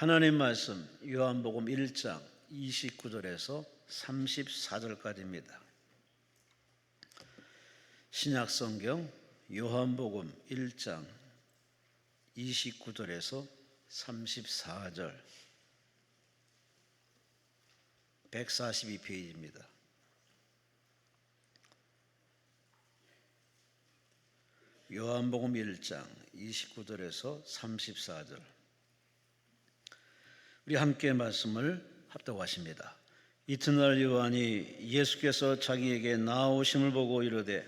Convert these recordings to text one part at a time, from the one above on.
하나님 말씀 요한복음 1장 29절에서 34절까지입니다. 신약성경 요한복음 1장 29절에서 34절 142페이지입니다. 요한복음 1장 29절에서 34절 우리 함께 말씀을 합독하십니다. 이튿날 요한이 예수께서 자기에게 나오심을 보고 이르되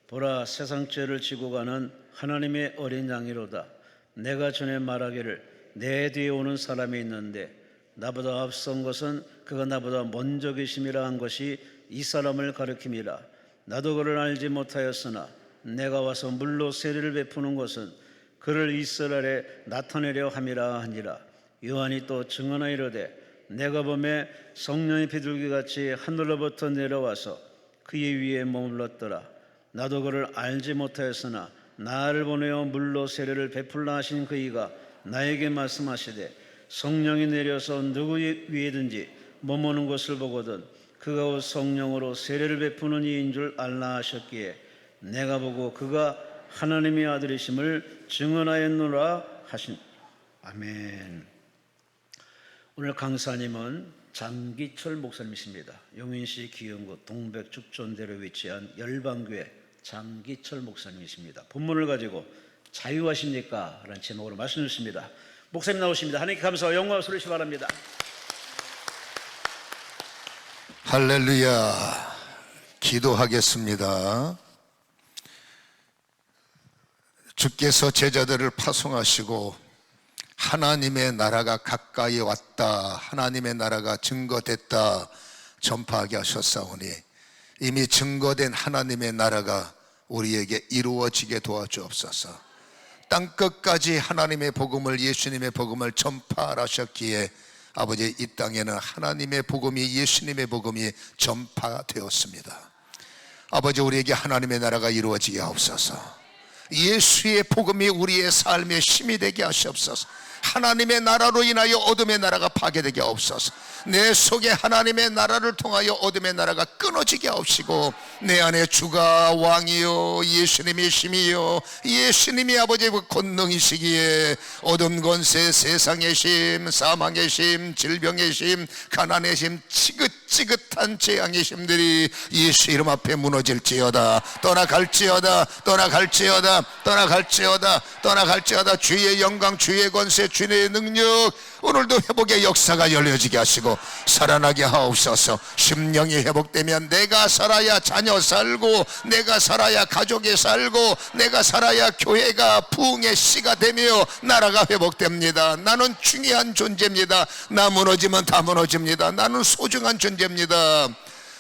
보라, 세상 죄를 지고 가는 하나님의 어린 양이로다. 내가 전에 말하기를 내 뒤에 오는 사람이 있는데 나보다 앞선 것은 그가 나보다 먼저 계심이라 한 것이 이 사람을 가리킴이라. 나도 그를 알지 못하였으나 내가 와서 물로 세례를 베푸는 것은 그를 이스라엘에 나타내려 함이라 하니라. 요한이 또 증언하여 이르되 내가 보매 성령이 비둘기같이 하늘로부터 내려와서 그의 위에 머물렀더라. 나도 그를 알지 못하였으나 나를 보내어 물로 세례를 베풀라 하신 그이가 나에게 말씀하시되 성령이 내려서 누구 위에든지 머무는 것을 보거든 그가 곧 성령으로 세례를 베푸는 이인 줄 알라 하셨기에 내가 보고 그가 하나님의 아들이심을 증언하였노라 하신. 아멘. 오늘 강사님은 장기철 목사님이십니다. 용인시 기흥구 동백죽전대로 위치한 열방교회 장기철 목사님이십니다. 본문을 가지고 자유하십니까? 라는 제목으로 말씀 주십니다. 목사님 나오십니다. 하나님께 감사와 영광을 소리시 바랍니다. 할렐루야. 기도하겠습니다. 주께서 제자들을 파송하시고 하나님의 나라가 가까이 왔다, 하나님의 나라가 증거됐다 전파하게 하셨사오니 이미 증거된 하나님의 나라가 우리에게 이루어지게 도와주옵소서. 땅끝까지 하나님의 복음을, 예수님의 복음을 전파하셨기에 아버지, 이 땅에는 하나님의 복음이, 예수님의 복음이 전파되었습니다. 아버지, 우리에게 하나님의 나라가 이루어지게 하옵소서. 예수의 복음이 우리의 삶의 힘이 되게 하시옵소서. 하나님의 나라로 인하여 어둠의 나라가 파괴되게 하옵소서. 내 속에 하나님의 나라를 통하여 어둠의 나라가 끊어지게 하옵시고 내 안에 주가 왕이요 예수님이 힘이요 예수님이 아버지의 권능이시기에 어둠 권세, 세상의 힘, 사망의 힘, 질병의 힘, 가난의 힘, 지긋지긋한 재앙의 힘들이 예수 이름 앞에 무너질지어다. 떠나갈지어다. 떠나갈지어다. 떠나갈지어다. 떠나갈지어다. 주의 영광, 주의 권세, 주의 능력, 오늘도 회복의 역사가 열려지게 하시고 살아나게 하옵소서. 심령이 회복되면 내가 살아야 자녀 살고, 내가 살아야 가족이 살고, 내가 살아야 교회가 부흥의 씨가 되며 나라가 회복됩니다. 나는 중요한 존재입니다. 나 무너지면 다 무너집니다. 나는 소중한 존재입니다.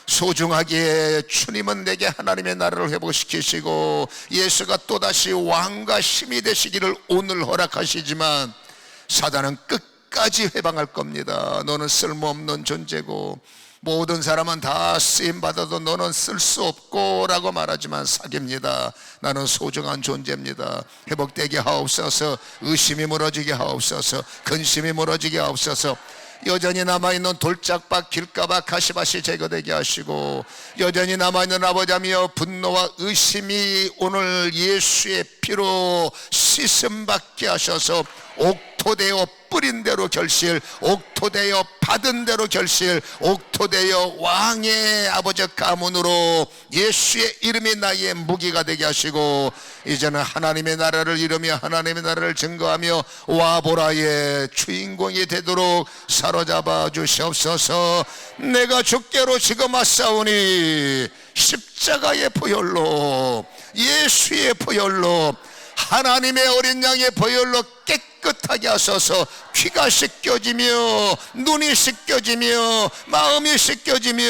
소중하기에 주님은 내게 하나님의 나라를 회복시키시고 예수가 또다시 왕과 힘이 되시기를 오늘 허락하시지만 사단은 끝까지 회방할 겁니다. 너는 쓸모없는 존재고 모든 사람은 다 쓰임받아도 너는 쓸 수 없고 라고 말하지만 사기입니다. 나는 소중한 존재입니다. 회복되게 하옵소서. 의심이 무너지게 하옵소서. 근심이 무너지게 하옵소서. 여전히 남아있는 돌짝박, 길가박, 가시밭이 제거되게 하시고 여전히 남아있는 아버지며 분노와 의심이 오늘 예수의 피로 씻음받게 하셔서 옥토되어 뿌린 대로 결실, 옥토되어 받은 대로 결실, 옥토되어 왕의 아버지 가문으로 예수의 이름이 나의 무기가 되게 하시고 이제는 하나님의 나라를 이루며 하나님의 나라를 증거하며 와보라의 주인공이 되도록 사로잡아 주시옵소서. 내가 주께로 지금 왔사오니 십자가의 보혈로, 예수의 보혈로, 하나님의 어린 양의 보혈로 깨끗하게 하셔서 귀가 씻겨지며 눈이 씻겨지며 마음이 씻겨지며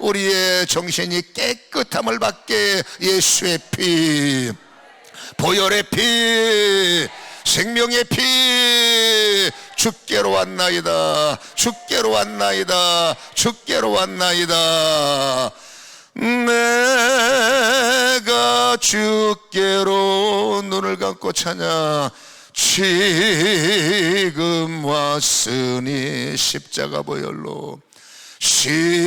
우리의 정신이 깨끗함을 받게 예수의 피, 보혈의 피, 생명의 피, 주께로 왔나이다. 주께로 왔나이다. 주께로 왔나이다. 내가 주께로 눈을 감고 찬양. 지금 왔으니 십자가 보혈로 십자가에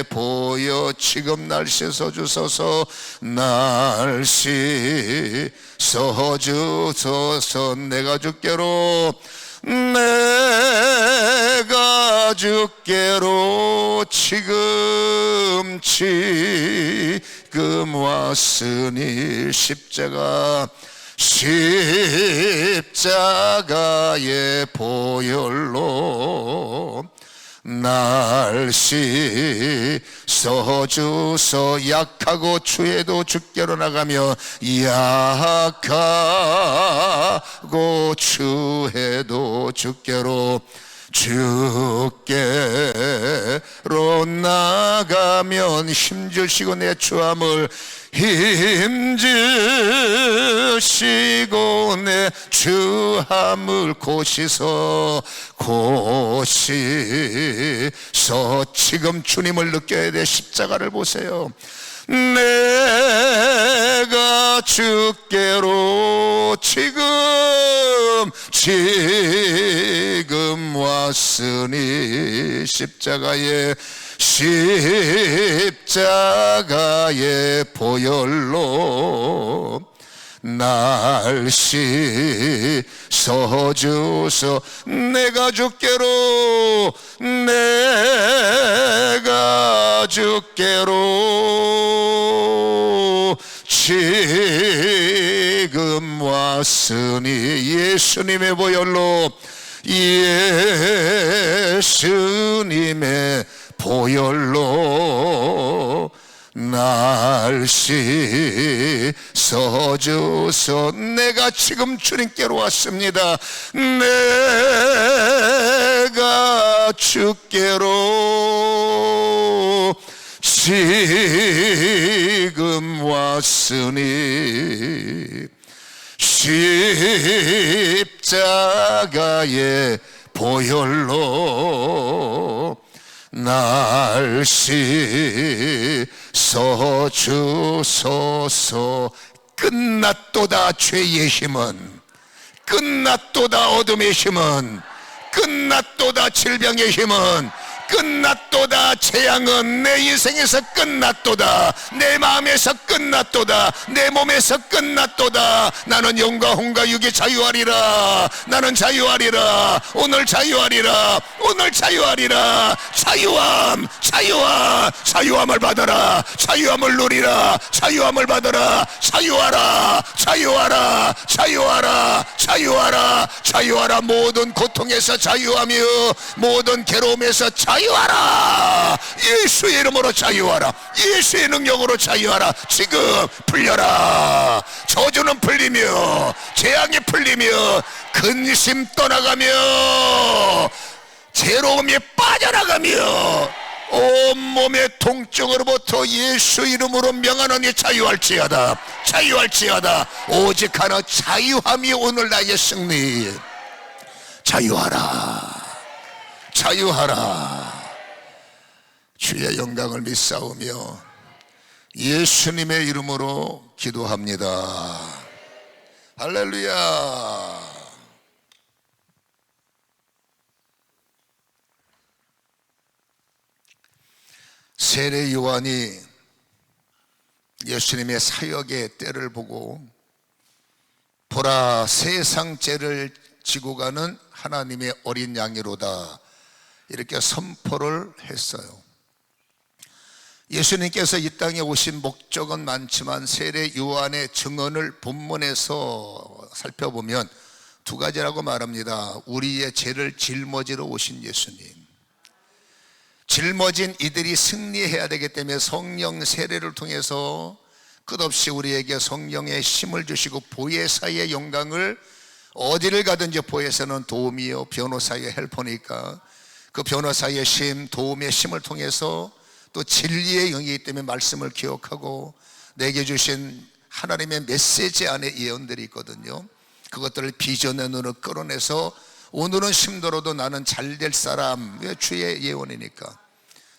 보여 지금 날 씻어주소서 날 씻어주소서 내가 주께로 내가 주께로 지금 왔으니 십자가의 보혈로 날 씻어주소 약하고 추해도 주께로 나가며 약하고 추해도 주께로 나가면 힘주시고 내 추함을 힘주시고 내 추함을 고시서 지금 주님을 느껴야 돼. 십자가를 보세요. 내가 주께로 지금 왔으니 십자가의 보혈로 날 씻어주소 내가 주께로 지금 왔으니 예수님의 보혈로 예수님의 보혈로 날 씻어주소 내가 지금 주님께로 왔습니다. 내가 주께로 지금 왔으니 십자가의 보혈로 날 씻어주소서 끝났도다 죄의 힘은 끝났도다 어둠의 힘은 끝났도다 질병의 힘은 끝났도다 재앙은 내 인생에서 끝났도다 내 마음에서 끝났도다 내 몸에서 끝났도다 나는 영과 혼과 육의 자유하리라 나는 자유하리라 오늘 자유하리라 오늘 자유하리라 자유함을 받아라 자유함을 누리라 자유함을 받아라 자유하라 모든 고통에서 자유하며 모든 괴로움에서 자유하라 예수의 이름으로 자유하라 예수의 능력으로 자유하라 지금 풀려라 저주는 풀리며 재앙이 풀리며 근심 떠나가며 괴로움이 빠져나가며 온몸의 통증으로부터 예수 이름으로 명하노니 자유할지어다 오직 하나 자유함이 오늘 나의 승리 자유하라 주의 영광을 믿사오며 예수님의 이름으로 기도합니다. 할렐루야. 세례 요한이 예수님의 사역의 때를 보고 보라 세상 죄를 지고 가는 하나님의 어린 양이로다 이렇게 선포를 했어요. 예수님께서 이 땅에 오신 목적은 많지만 세례 요한의 증언을 본문에서 살펴보면 두 가지라고 말합니다. 우리의 죄를 짊어지러 오신 예수님, 짊어진 이들이 승리해야 되기 때문에 성령 세례를 통해서 끝없이 우리에게 성령의 힘을 주시고 보혜사의 영광을 어디를 가든지 보혜사는 도움이요 변호사의 헬퍼니까 그 변호사의 힘, 도움의 힘을 통해서 또 진리의 영이기 때문에 말씀을 기억하고 내게 주신 하나님의 메시지 안에 예언들이 있거든요. 그것들을 비전의 눈으로 끌어내서 오늘은 힘들어도 나는 잘 될 사람, 왜 주의 예언이니까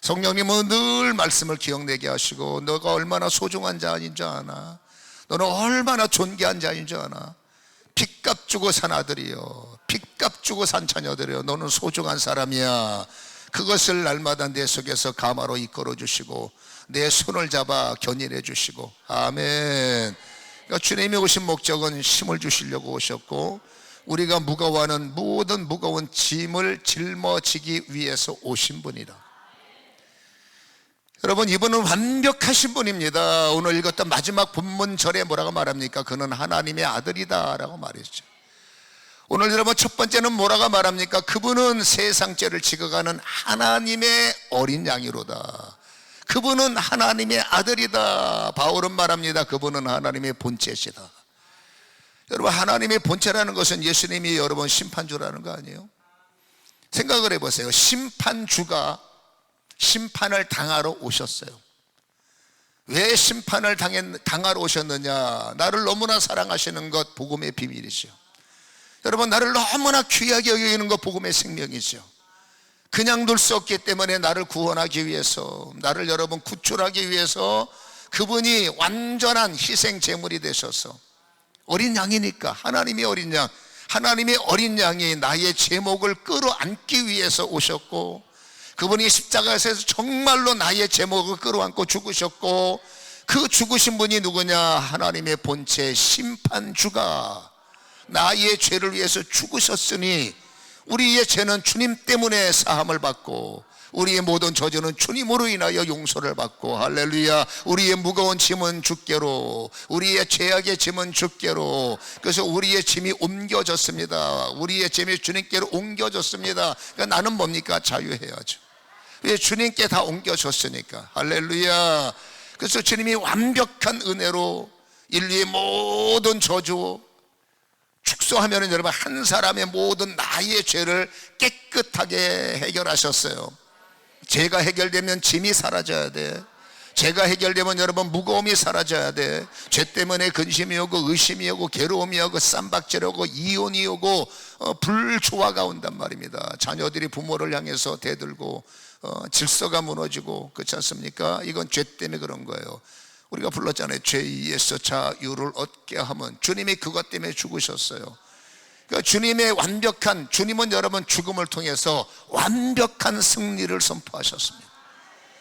성령님은 늘 말씀을 기억내게 하시고 너가 얼마나 소중한 자인 줄 아나? 너는 얼마나 존귀한 자인 줄 아나? 핏값 주고 산 아들이요, 핏값 주고 산 자녀들이요, 너는 소중한 사람이야. 그것을 날마다 내 속에서 감화로 이끌어 주시고 내 손을 잡아 견인해 주시고. 아멘. 그러니까 주님이 오신 목적은 힘을 주시려고 오셨고, 우리가 무거워하는 모든 무거운 짐을 짊어지기 위해서 오신 분이다. 여러분, 이분은 완벽하신 분입니다. 오늘 읽었던 마지막 본문절에 뭐라고 말합니까? 그는 하나님의 아들이다 라고 말했죠. 오늘 여러분 첫 번째는 뭐라고 말합니까? 그분은 세상 죄를 지어가는 하나님의 어린 양이로다. 그분은 하나님의 아들이다. 바울은 말합니다. 그분은 하나님의 본체시다. 여러분, 하나님의 본체라는 것은 예수님이 여러분 심판주라는 거 아니에요? 생각을 해보세요. 심판주가 심판을 당하러 오셨어요. 왜 심판을 당하러 오셨느냐? 나를 너무나 사랑하시는 것, 복음의 비밀이죠. 여러분, 나를 너무나 귀하게 여기는 것, 복음의 생명이죠. 그냥 둘 수 없기 때문에 나를 구원하기 위해서, 나를 여러분 구출하기 위해서 그분이 완전한 희생 제물이 되셔서, 어린 양이니까, 하나님의 어린 양, 하나님의 어린 양이 나의 제목을 끌어안기 위해서 오셨고, 그분이 십자가에서 정말로 나의 제목을 끌어안고 죽으셨고, 그 죽으신 분이 누구냐? 하나님의 본체 심판주가 나의 죄를 위해서 죽으셨으니 우리의 죄는 주님 때문에 사함을 받고 우리의 모든 저주는 주님으로 인하여 용서를 받고, 할렐루야, 우리의 무거운 짐은 주께로, 우리의 죄악의 짐은 주께로. 그래서 우리의 짐이 옮겨졌습니다. 우리의 짐이 주님께로 옮겨졌습니다. 그러니까 나는 뭡니까? 자유해야죠. 왜? 주님께 다 옮겨졌으니까. 할렐루야. 그래서 주님이 완벽한 은혜로 인류의 모든 저주 축소하면 여러분 한 사람의 모든 나의 죄를 깨끗하게 해결하셨어요. 죄가 해결되면 짐이 사라져야 돼. 죄가 해결되면 여러분 무거움이 사라져야 돼. 죄 때문에 근심이 오고 의심이 오고 괴로움이 오고 쌈박질이 오고 이혼이 오고 불조화가 온단 말입니다. 자녀들이 부모를 향해서 대들고 질서가 무너지고, 그렇지 않습니까? 이건 죄 때문에 그런 거예요. 우리가 불렀잖아요. 죄에서 자유를 얻게 하면, 주님이 그것 때문에 죽으셨어요. 그러니까 주님의 완벽한, 주님은 여러분 죽음을 통해서 완벽한 승리를 선포하셨습니다.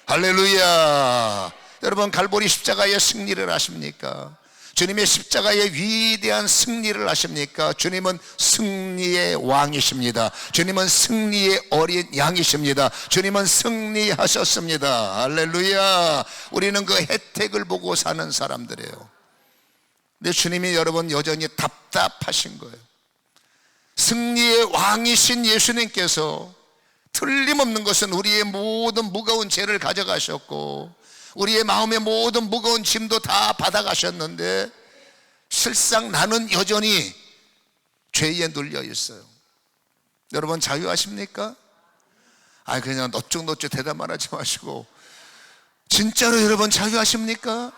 할렐루야. 여러분, 갈보리 십자가의 승리를 아십니까? 주님의 십자가의 위대한 승리를 아십니까? 주님은 승리의 왕이십니다. 주님은 승리의 어린 양이십니다. 주님은 승리하셨습니다. 할렐루야. 우리는 그 혜택을 보고 사는 사람들이에요. 근데 주님이 여러분 여전히 답답하신 거예요. 승리의 왕이신 예수님께서 틀림없는 것은 우리의 모든 무거운 죄를 가져가셨고 우리의 마음의 모든 무거운 짐도 다 받아가셨는데, 실상 나는 여전히 죄에 눌려 있어요. 여러분 자유하십니까? 그냥 너쭉너쭉 대답만 하지 마시고, 진짜로 여러분 자유하십니까?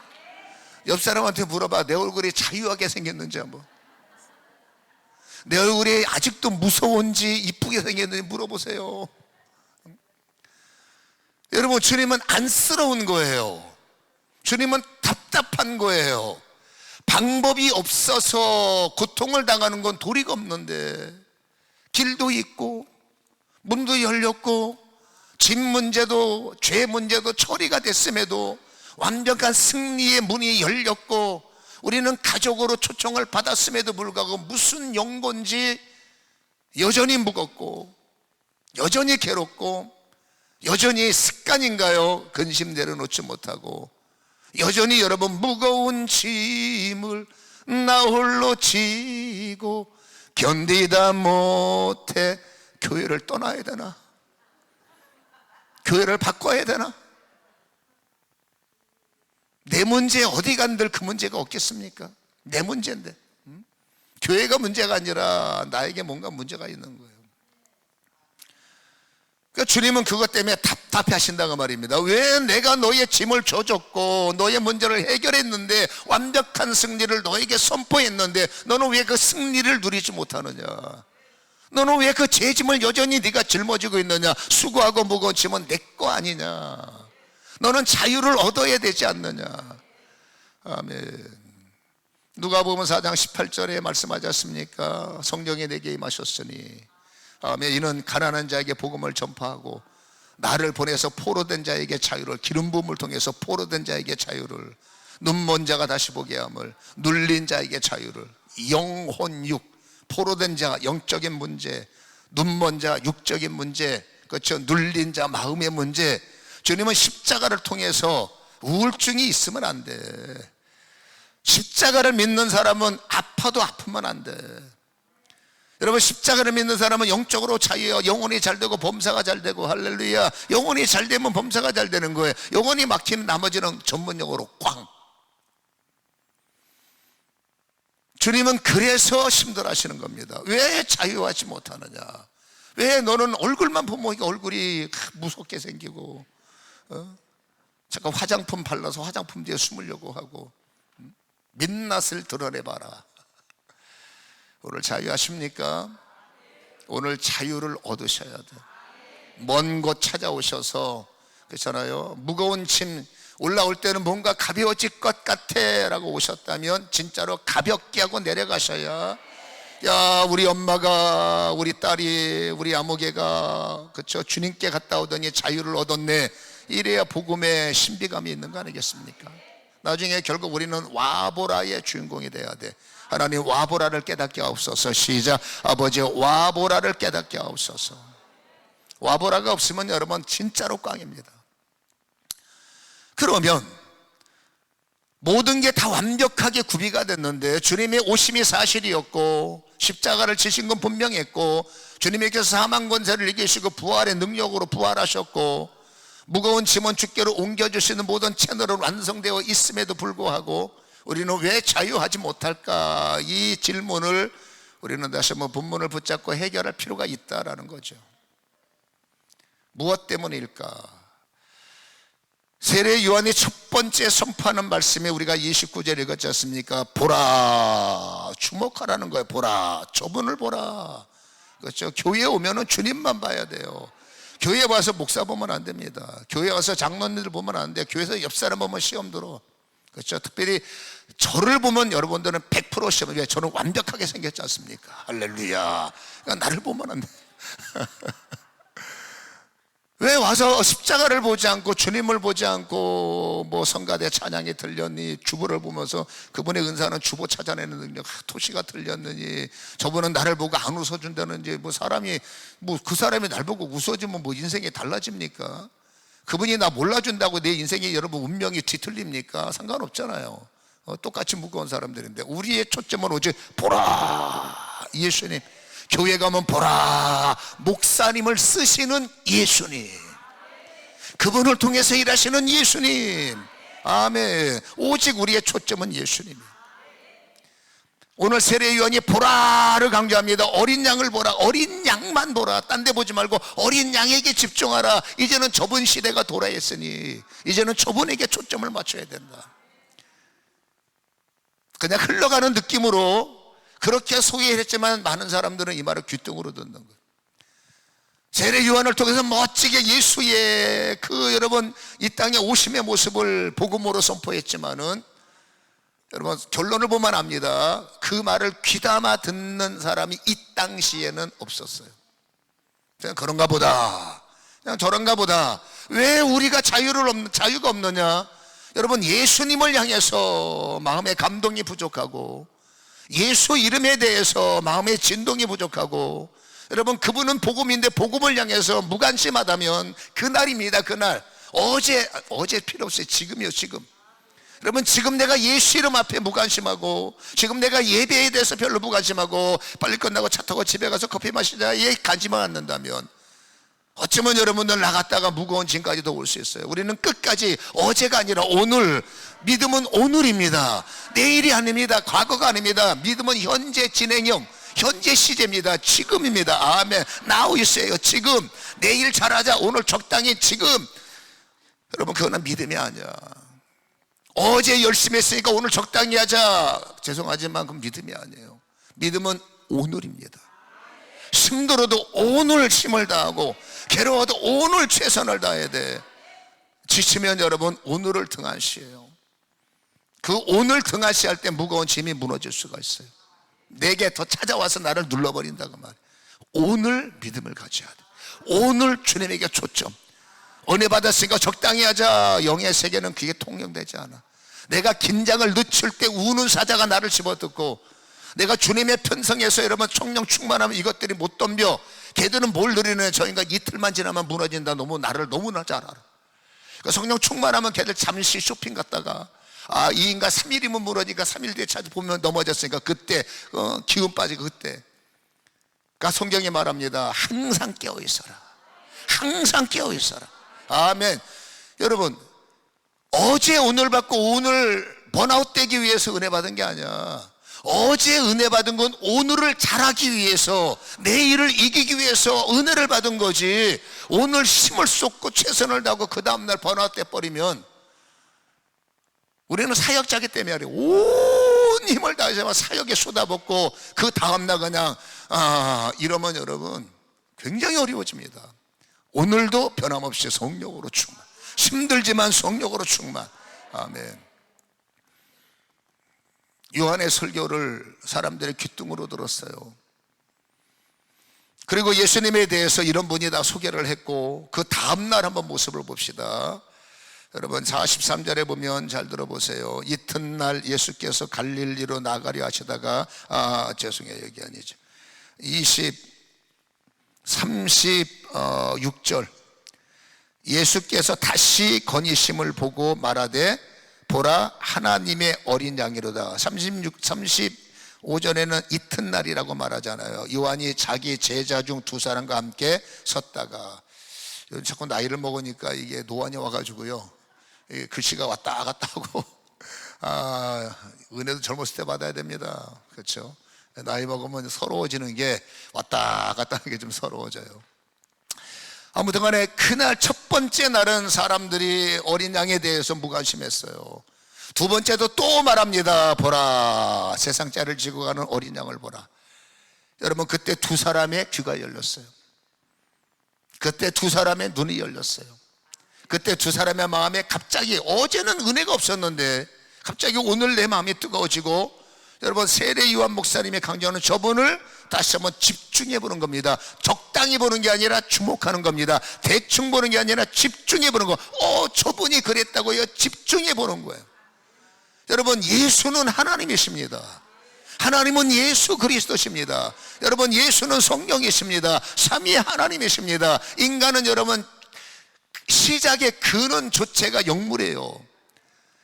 옆 사람한테 물어봐. 내 얼굴이 자유하게 생겼는지 한번. 내 얼굴이 아직도 무서운지 이쁘게 생겼는지 물어보세요. 여러분, 주님은 안쓰러운 거예요. 주님은 답답한 거예요. 방법이 없어서 고통을 당하는 건 도리가 없는데, 길도 있고 문도 열렸고 짐 문제도 죄 문제도 처리가 됐음에도 완벽한 승리의 문이 열렸고, 우리는 가족으로 초청을 받았음에도 불구하고 무슨 연고인지 여전히 무겁고 여전히 괴롭고 여전히 습관인가요? 근심 내려놓지 못하고 여전히 여러분 무거운 짐을 나 홀로 지고 견디다 못해 교회를 떠나야 되나? 교회를 바꿔야 되나? 내 문제 어디 간들 그 문제가 없겠습니까? 내 문제인데. 교회가 문제가 아니라 나에게 뭔가 문제가 있는 거예요. 그러니까 주님은 그것 때문에 답답해 하신다고 말입니다. 왜 내가 너의 짐을 져줬고 너의 문제를 해결했는데 완벽한 승리를 너에게 선포했는데 너는 왜 그 승리를 누리지 못하느냐? 너는 왜 그 죄짐을 여전히 네가 짊어지고 있느냐? 수고하고 무거운 짐은 내 거 아니냐? 너는 자유를 얻어야 되지 않느냐? 아멘. 누가복음 4장 18절에 말씀하지 않습니까? 성령이 내게 임하셨으니 아멘. 이는 가난한 자에게 복음을 전파하고 나를 보내서 포로된 자에게 자유를, 기름 부음을 통해서 포로된 자에게 자유를, 눈먼 자가 다시 보게 함을, 눌린 자에게 자유를, 영혼육, 포로된 자 영적인 문제, 눈먼 자 육적인 문제, 그렇죠? 눌린 자 마음의 문제. 주님은 십자가를 통해서 우울증이 있으면 안 돼. 십자가를 믿는 사람은 아파도 아프면 안 돼. 여러분, 십자가를 믿는 사람은 영적으로 자유해요. 영혼이 잘 되고 범사가 잘 되고, 할렐루야. 영혼이 잘 되면 범사가 잘 되는 거예요. 영혼이 막히면 나머지는 전문용어로 꽝. 주님은 그래서 힘들어하시는 겁니다. 왜 자유하지 못하느냐? 왜 너는 얼굴만 보면 얼굴이 무섭게 생기고, 잠깐 화장품 발라서 화장품 뒤에 숨으려고 하고, 민낯을 드러내봐라. 오늘 자유하십니까? 오늘 자유를 얻으셔야 돼. 먼 곳 찾아오셔서, 그렇잖아요, 무거운 짐 올라올 때는 뭔가 가벼워질 것 같아 라고 오셨다면 진짜로 가볍게 하고 내려가셔야, 야, 우리 엄마가, 우리 딸이, 우리 아무개가, 그렇죠, 주님께 갔다 오더니 자유를 얻었네, 이래야 복음의 신비감이 있는 거 아니겠습니까? 나중에 결국 우리는 와보라의 주인공이 돼야 돼. 하나님, 와보라를 깨닫게 하옵소서. 시작. 아버지, 와보라를 깨닫게 하옵소서. 와보라가 없으면 여러분 진짜로 꽝입니다. 그러면 모든 게 다 완벽하게 구비가 됐는데, 주님의 오심이 사실이었고 십자가를 지신 건 분명했고, 주님께서 사망 권세를 이기시고 부활의 능력으로 부활하셨고, 무거운 짐은 주께로 옮겨주시는 모든 채널은 완성되어 있음에도 불구하고 우리는 왜 자유하지 못할까? 이 질문을 우리는 다시 한번 본문을 붙잡고 해결할 필요가 있다라는 거죠. 무엇 때문일까? 세례 요한이 첫 번째 선포하는 말씀에 우리가 29절 읽었지 않습니까? 보라, 주목하라는 거예요. 보라, 저분을 보라. 그렇죠? 교회에 오면은 주님만 봐야 돼요. 교회에 와서 목사 보면 안 됩니다. 교회에 와서 장로님들 보면 안 돼요. 교회에서 옆 사람 보면 시험 들어. 그렇죠? 특별히 저를 보면 여러분들은 100% 시험. 왜? 저는 완벽하게 생겼지 않습니까? 할렐루야. 그러니까 나를 보면 안 돼. 왜 와서 십자가를 보지 않고 주님을 보지 않고 뭐 성가대 찬양이 들렸니, 주보를 보면서 그분의 은사는 주보 찾아내는 능력, 토시가 들렸느니, 저분은 나를 보고 안 웃어준다는지, 뭐 사람이, 뭐 그 사람이 날 보고 웃어주면 뭐 인생이 달라집니까? 그분이 나 몰라준다고 내 인생이 여러분 운명이 뒤틀립니까? 상관없잖아요. 똑같이 무거운 사람들인데, 우리의 초점은 오직 보라, 예수님. 교회 가면 보라, 목사님을 쓰시는 예수님, 그분을 통해서 일하시는 예수님. 아멘. 오직 우리의 초점은 예수님이에요. 오늘 세례 요한이 보라를 강조합니다. 어린 양을 보라, 어린 양만 보라. 딴 데 보지 말고 어린 양에게 집중하라. 이제는 좁은 시대가 돌아했으니 이제는 저분에게 초점을 맞춰야 된다. 그냥 흘러가는 느낌으로 그렇게 소개했지만 많은 사람들은 이 말을 귀뚱으로 듣는 거예요. 세례 요한을 통해서 멋지게 예수의 그 여러분 이 땅에 오심의 모습을 복음으로 선포했지만은, 여러분 결론을 보면 압니다. 그 말을 귀담아 듣는 사람이 이 당시에는 없었어요. 그냥 그런가 보다, 그냥 저런가 보다. 왜 우리가 자유가 없느냐? 여러분, 예수님을 향해서 마음의 감동이 부족하고, 예수 이름에 대해서 마음의 진동이 부족하고, 여러분 그분은 복음인데 복음을 향해서 무관심하다면 그날입니다. 그날. 어제 필요 없어요. 지금이요, 지금. 여러분, 지금 내가 예수 이름 앞에 무관심하고, 지금 내가 예배에 대해서 별로 무관심하고, 빨리 끝나고 차 타고 집에 가서 커피 마시자에 관심을 갖는다면 어쩌면 여러분들 나갔다가 무거운 짐까지도 올 수 있어요. 우리는 끝까지 어제가 아니라 오늘, 믿음은 오늘입니다. 내일이 아닙니다. 과거가 아닙니다. 믿음은 현재 진행형, 현재 시제입니다. 지금입니다. 아멘. now 있어요. 지금. 내일 잘하자, 오늘 적당히, 지금. 여러분, 그거는 믿음이 아니야. 어제 열심히 했으니까 오늘 적당히 하자, 죄송하지만 그건 믿음이 아니에요. 믿음은 오늘입니다. 힘들어도 오늘 힘을 다하고, 괴로워도 오늘 최선을 다해야 돼. 지치면 여러분 오늘을 등한시해요. 그 오늘 등하시할 때 무거운 짐이 무너질 수가 있어요. 내게 더 찾아와서 나를 눌러버린다고 말이에요. 오늘 믿음을 가져야 돼. 오늘 주님에게 초점. 은혜 받았으니까 적당히 하자. 영의 세계는 그게 통용되지 않아. 내가 긴장을 늦출 때 우는 사자가 나를 집어뜯고, 내가 주님의 편성에서 여러분 성령 충만하면 이것들이 못 덤벼. 걔들은 뭘 누리는, 저 인간 이틀만 지나면 무너진다. 나를 너무나 잘 알아. 그러니까 성령 충만하면 걔들 잠시 쇼핑 갔다가, 이 인간 3일이면 무너지니까 3일 뒤에 찾아보면 넘어졌으니까 그때 기운 빠지고 그때. 그러니까 성경이 말합니다. 항상 깨어 있어라. 항상 깨어 있어라. 아멘. 여러분, 어제 오늘 받고 오늘 번아웃 되기 위해서 은혜 받은 게 아니야. 어제 은혜 받은 건 오늘을 잘하기 위해서, 내일을 이기기 위해서 은혜를 받은 거지. 오늘 힘을 쏟고 최선을 다하고 그 다음날 번아웃 돼버리면, 우리는 사역자기 때문에 그래. 온 힘을 다해서 사역에 쏟아붓고 그 다음날 그냥 이러면 여러분 굉장히 어려워집니다. 오늘도 변함없이 성령으로 충만, 힘들지만 성령으로 충만. 아멘. 요한의 설교를 사람들이 귀뚱으로 들었어요. 그리고 예수님에 대해서 이런 분이 다 소개를 했고, 그 다음날 한번 모습을 봅시다. 여러분 43절에 보면 잘 들어보세요. 이튿날 예수께서 갈릴리로 나가려 하시다가, 죄송해요, 여기 아니죠. 36절 예수께서 다시 건의심을 보고 말하되 보라 하나님의 어린 양이로다. 35절에는 이튿날이라고 말하잖아요. 요한이 자기 제자 중 2사람과 함께 섰다가, 자꾸 나이를 먹으니까 이게 노안이 와가지고요, 글씨가 왔다 갔다 하고, 은혜도 젊었을 때 받아야 됩니다. 그렇죠? 나이 먹으면 서러워지는 게, 왔다 갔다 하는 게 좀 서러워져요. 아무튼 간에 그날 첫 번째 날은 사람들이 어린 양에 대해서 무관심했어요. 두 번째도 또 말합니다. 보라, 세상 짤을 지고 가는 어린 양을 보라. 여러분, 그때 2사람의 귀가 열렸어요. 그때 2사람의 눈이 열렸어요. 그때 2사람의 마음에 갑자기, 어제는 은혜가 없었는데 갑자기 오늘 내 마음이 뜨거워지고, 여러분 세례 요한 목사님의 강조하는 저분을 다시 한번 집중해 보는 겁니다. 적당히 보는 게 아니라 주목하는 겁니다. 대충 보는 게 아니라 집중해 보는 거. 저분이 그랬다고요? 집중해 보는 거예요. 여러분, 예수는 하나님이십니다. 하나님은 예수 그리스도십니다. 여러분, 예수는 성령이십니다. 삼위 하나님이십니다. 인간은 여러분 시작의 근원 조체가 영물이에요.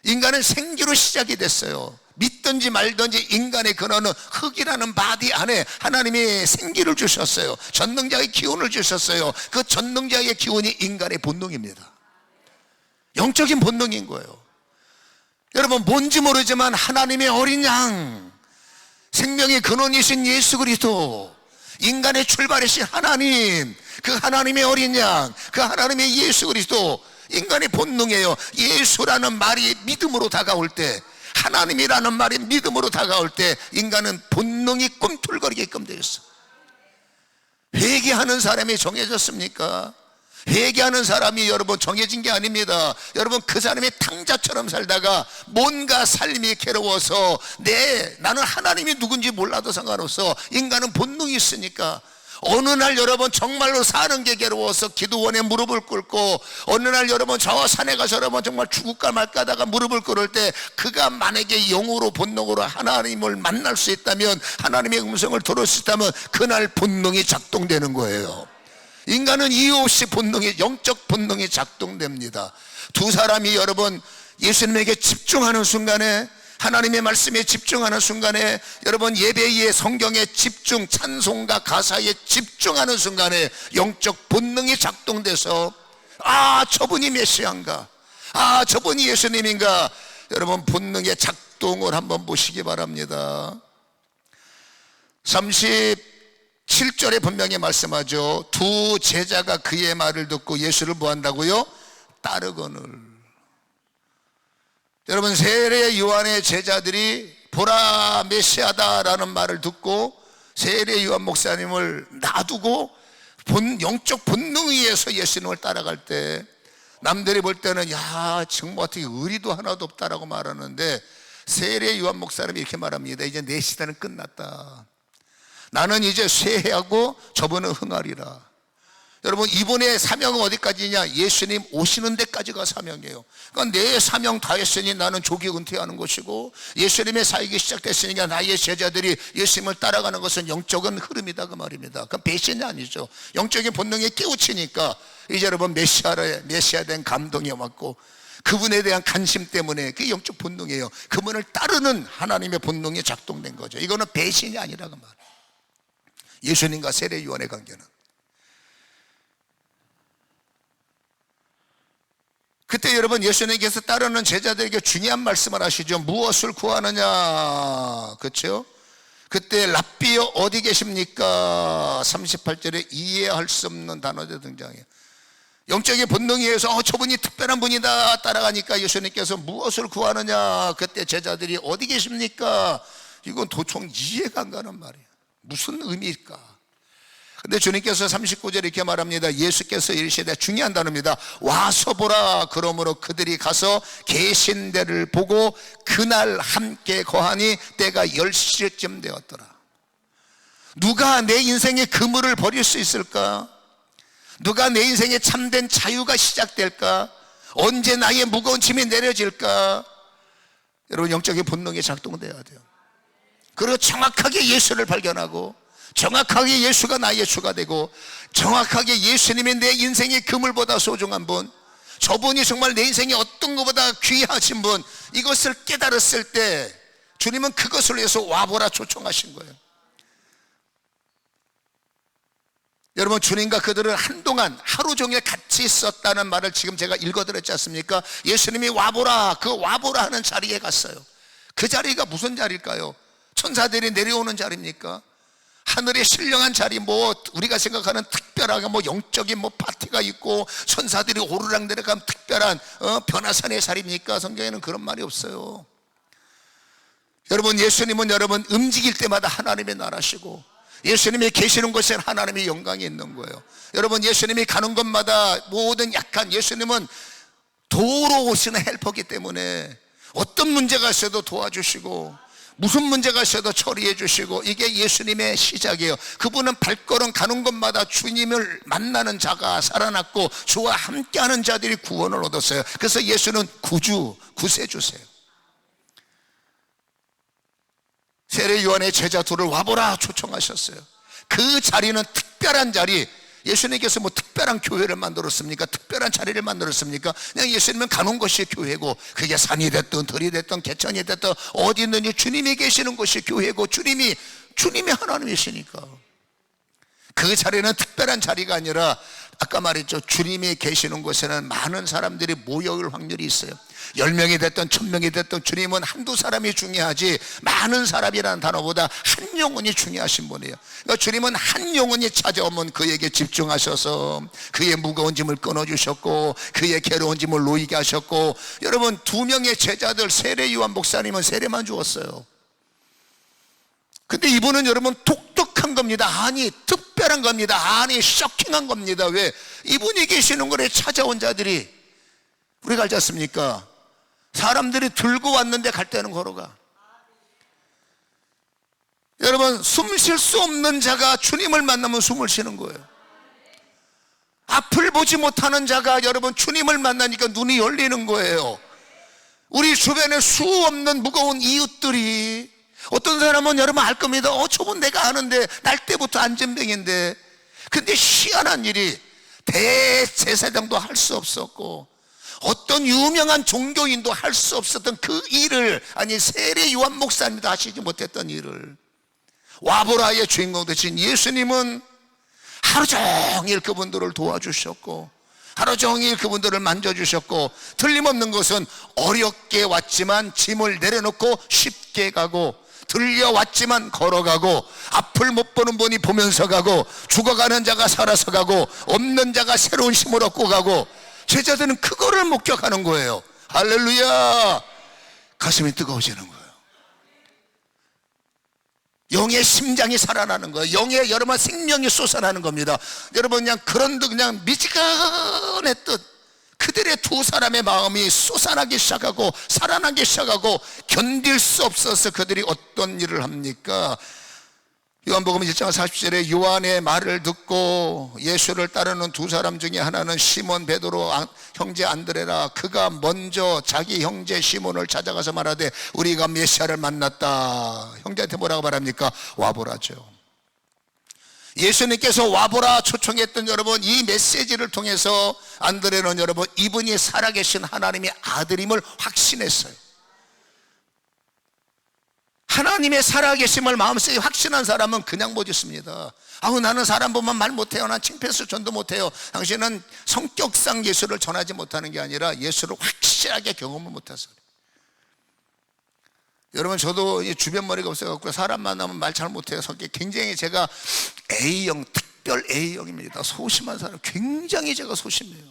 인간은 생기로 시작이 됐어요. 믿든지 말든지 인간의 근원은 흙이라는 바디 안에 하나님이 생기를 주셨어요. 전능자의 기운을 주셨어요. 그 전능자의 기운이 인간의 본능입니다. 영적인 본능인 거예요. 여러분, 뭔지 모르지만 하나님의 어린 양, 생명의 근원이신 예수 그리스도, 인간의 출발이신 하나님, 그 하나님의 어린 양, 그 하나님의 예수 그리스도, 인간의 본능이에요. 예수라는 말이 믿음으로 다가올 때, 하나님이라는 말이 믿음으로 다가올 때 인간은 본능이 꿈틀거리게끔 되어 있어. 회개하는 사람이 정해졌습니까? 회개하는 사람이 여러분 정해진 게 아닙니다. 여러분, 그 사람이 탕자처럼 살다가 뭔가 삶이 괴로워서 나는 하나님이 누군지 몰라도 상관없어. 인간은 본능이 있으니까 어느 날 여러분 정말로 사는 게 괴로워서 기도원에 무릎을 꿇고, 어느 날 여러분 저 산에 가서 여러분 정말 죽을까 말까 하다가 무릎을 꿇을 때, 그가 만약에 영으로 본능으로 하나님을 만날 수 있다면, 하나님의 음성을 들을 수 있다면 그날 본능이 작동되는 거예요. 인간은 이유 없이 영적 본능이 작동됩니다. 2사람이 여러분 예수님에게 집중하는 순간에, 하나님의 말씀에 집중하는 순간에, 여러분 예배의 성경에 집중, 찬송가 가사에 집중하는 순간에 영적 본능이 작동돼서, 저분이 메시아인가, 저분이 예수님인가, 여러분 본능의 작동을 한번 보시기 바랍니다. 37절에 분명히 말씀하죠. 2 제자가 그의 말을 듣고 예수를 뭐한다고요? 따르거늘. 여러분, 세례 요한의 제자들이 보라 메시아다라는 말을 듣고 세례 요한 목사님을 놔두고 영적 본능에 의해서 예수님을 따라갈 때, 남들이 볼 때는 정말 어떻게 의리도 하나도 없다라고 말하는데, 세례 요한 목사님이 이렇게 말합니다. 이제 내 시대는 끝났다. 나는 이제 쇠하고 저분은 흥하리라. 여러분, 이분의 사명은 어디까지냐? 예수님 오시는 데까지가 사명이에요. 그러니까 내 사명 다 했으니 나는 조기 은퇴하는 것이고, 예수님의 사역이 시작됐으니까 나의 제자들이 예수님을 따라가는 것은 영적인 흐름이다, 그 말입니다. 그건 배신이 아니죠. 영적인 본능에 깨우치니까 이제 여러분 메시아에 대한 감동이 왔고, 그분에 대한 관심 때문에 그게 영적 본능이에요. 그분을 따르는 하나님의 본능이 작동된 거죠. 이거는 배신이 아니라 그 말이에요. 예수님과 세례 요한의 관계는. 그때 여러분, 예수님께서 따르는 제자들에게 중요한 말씀을 하시죠. 무엇을 구하느냐, 그렇죠? 그때 랍비여 어디 계십니까? 38절에 이해할 수 없는 단어들 등장해요. 영적인 본능에 의해서 저분이 특별한 분이다 따라가니까 예수님께서 무엇을 구하느냐, 그때 제자들이 어디 계십니까? 이건 도통 이해가 안 가는 말이에요. 무슨 의미일까? 근데 주님께서 39절에 이렇게 말합니다. 예수께서 이르시되, 중요한 단어입니다. 와서 보라. 그러므로 그들이 가서 계신 데를 보고 그날 함께 거하니 때가 10시쯤 되었더라. 누가 내 인생의 그물을 버릴 수 있을까? 누가 내 인생에 참된 자유가 시작될까? 언제 나의 무거운 짐이 내려질까? 여러분, 영적인 본능이 작동돼야 돼요. 그리고 정확하게 예수를 발견하고, 정확하게 예수가 나의 주가 되고, 정확하게 예수님이 내 인생의 그물보다 소중한 분, 저분이 정말 내 인생에 어떤 것보다 귀하신 분, 이것을 깨달았을 때 주님은 그것을 위해서 와보라 초청하신 거예요. 여러분, 주님과 그들은 한동안 하루 종일 같이 있었다는 말을 지금 제가 읽어드렸지 않습니까? 예수님이 와보라, 그 와보라 하는 자리에 갔어요. 그 자리가 무슨 자리일까요? 천사들이 내려오는 자리입니까? 하늘의 신령한 자리, 우리가 생각하는 특별하게 영적인 파티가 있고 천사들이 오르락 내려가면 특별한 변화산의 자리입니까? 성경에는 그런 말이 없어요. 여러분, 예수님은 여러분 움직일 때마다 하나님의 나라시고, 예수님이 계시는 곳에 하나님의 영광이 있는 거예요. 여러분, 예수님이 가는 곳마다 모든 약한, 예수님은 도로 오시는 헬퍼기 때문에 어떤 문제가 있어도 도와주시고, 무슨 문제가 있어도 처리해 주시고, 이게 예수님의 시작이에요. 그분은 발걸음 가는 곳마다 주님을 만나는 자가 살아났고, 주와 함께하는 자들이 구원을 얻었어요. 그래서 예수는 구세주세요. 세례 요한의 제자 둘을 와보라 초청하셨어요. 그 자리는 특별한 자리. 예수님께서 특별한 교회를 만들었습니까? 특별한 자리를 만들었습니까? 그냥 예수님은 가는 것이 교회고, 그게 산이 됐든 들이 됐든 개천이 됐든 어디 있는지 주님이 계시는 곳이 교회고, 주님이 하나님이시니까. 그 자리는 특별한 자리가 아니라, 아까 말했죠, 주님이 계시는 곳에는 많은 사람들이 모여올 확률이 있어요. 10명이 됐든 1000명이 됐든 주님은 한두 사람이 중요하지, 많은 사람이라는 단어보다 한 영혼이 중요하신 분이에요. 그러니까 주님은 한 영혼이 찾아오면 그에게 집중하셔서 그의 무거운 짐을 끊어주셨고, 그의 괴로운 짐을 놓이게 하셨고, 여러분 2명의 제자들, 세례 요한 목사님은 세례만 주었어요. 근데 이분은 여러분 독특한 겁니다. 아니, 특별한 겁니다. 아니, 쇼킹한 겁니다. 왜? 이분이 계시는 곳에 찾아온 자들이, 우리가 알지 않습니까? 사람들이 들고 왔는데 갈 때는 걸어가. 여러분, 숨 쉴 수 없는 자가 주님을 만나면 숨을 쉬는 거예요. 앞을 보지 못하는 자가 여러분 주님을 만나니까 눈이 열리는 거예요. 우리 주변에 수 없는 무거운 이웃들이, 어떤 사람은 여러분 알 겁니다. 저분 내가 아는데, 날 때부터 안전병인데. 근데 희한한 일이, 대제사장도 할 수 없었고 어떤 유명한 종교인도 할 수 없었던 그 일을, 아니 세례 요한 목사님도 하시지 못했던 일을 와보라의 주인공 되신 예수님은 하루 종일 그분들을 도와주셨고, 하루 종일 그분들을 만져주셨고, 틀림없는 것은 어렵게 왔지만 짐을 내려놓고 쉽게 가고, 들려왔지만 걸어가고, 앞을 못 보는 분이 보면서 가고, 죽어가는 자가 살아서 가고, 없는 자가 새로운 힘을 얻고 가고, 제자들은 그거를 목격하는 거예요. 할렐루야. 가슴이 뜨거워지는 거예요. 영의 심장이 살아나는 거예요. 영의 여러분 생명이 솟아나는 겁니다. 여러분, 그냥 그런 듯 그냥 미지근했듯 그들의 두 사람의 마음이 솟아나기 시작하고 살아나기 시작하고 견딜 수 없어서 그들이 어떤 일을 합니까? 요한복음 1장 40절에 요한의 말을 듣고 예수를 따르는 두 사람 중에 하나는 시몬 베드로 형제 안드레라. 그가 먼저 자기 형제 시몬을 찾아가서 말하되 우리가 메시아를 만났다. 형제한테 뭐라고 말합니까? 와보라죠. 예수님께서 와보라 초청했던 여러분, 이 메시지를 통해서 안드레는 여러분 이분이 살아계신 하나님의 아들임을 확신했어요. 하나님의 살아계심을 마음속에 확신한 사람은 그냥 못 있습니다. 아우, 나는 사람 보면 말 못해요. 난 칭패스 전도 못해요. 당신은 성격상 예수를 전하지 못하는 게 아니라 예수를 확실하게 경험을 못해서 그래요. 여러분, 저도 주변 머리가 없어갖고 사람 만나면 말 잘 못해요. 성격이 굉장히 제가 A형, 특별 A형입니다. 소심한 사람, 굉장히 제가 소심해요.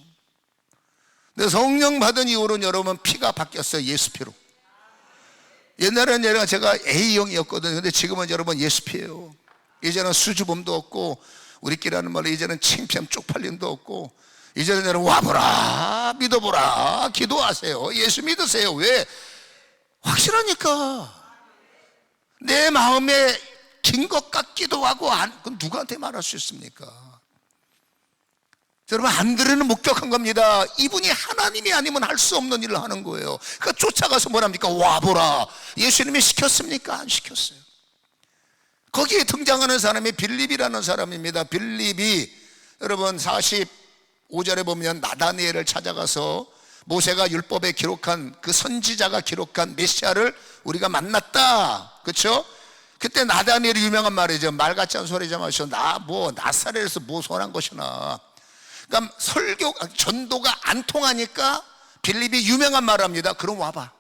근데 성령 받은 이후로는 여러분 피가 바뀌었어요. 예수 피로. 옛날에는 제가 A형이었거든요. 근데 지금은 여러분 예수피예요. 이제는 수줍음도 없고, 우리끼리 하는 말로 이제는 창피함 쪽팔림도 없고, 이제는 여러분 와보라, 믿어보라, 기도하세요, 예수 믿으세요. 왜? 확실하니까. 내 마음에 긴 것 같기도 하고, 그건 누구한테 말할 수 있습니까? 여러분, 안드레는 목격한 겁니다. 이분이 하나님이 아니면 할 수 없는 일을 하는 거예요. 그러니까 쫓아가서 뭐랍니까? 와보라. 예수님이 시켰습니까? 안 시켰어요. 거기에 등장하는 사람이 빌립이라는 사람입니다. 빌립이 여러분 45절에 보면 나다니엘을 찾아가서 모세가 율법에 기록한 그 선지자가 기록한 메시아를 우리가 만났다. 그렇죠? 그때 나다니엘이 유명한 말이죠. 말 같지 않은 소리 좀 하시오. 나사렛에서 뭐 선한 것이나. 그러니까 전도가 안 통하니까 빌립이 유명한 말을 합니다. 그럼 와봐.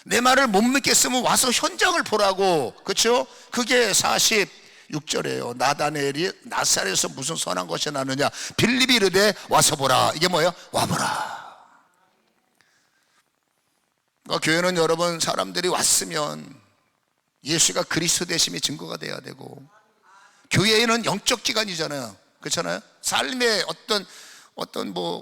내 말을 못 믿겠으면 와서 현장을 보라고. 그렇죠? 그게 46절이에요. 나다니엘이 나사렛에서 무슨 선한 것이 나느냐. 빌립이 이르되 와서 보라. 이게 뭐예요? 와보라. 그러니까 교회는 여러분, 사람들이 왔으면 예수가 그리스도 되심이 증거가 돼야 되고, 교회는 영적 기관이잖아요. 그렇잖아요. 삶에 어떤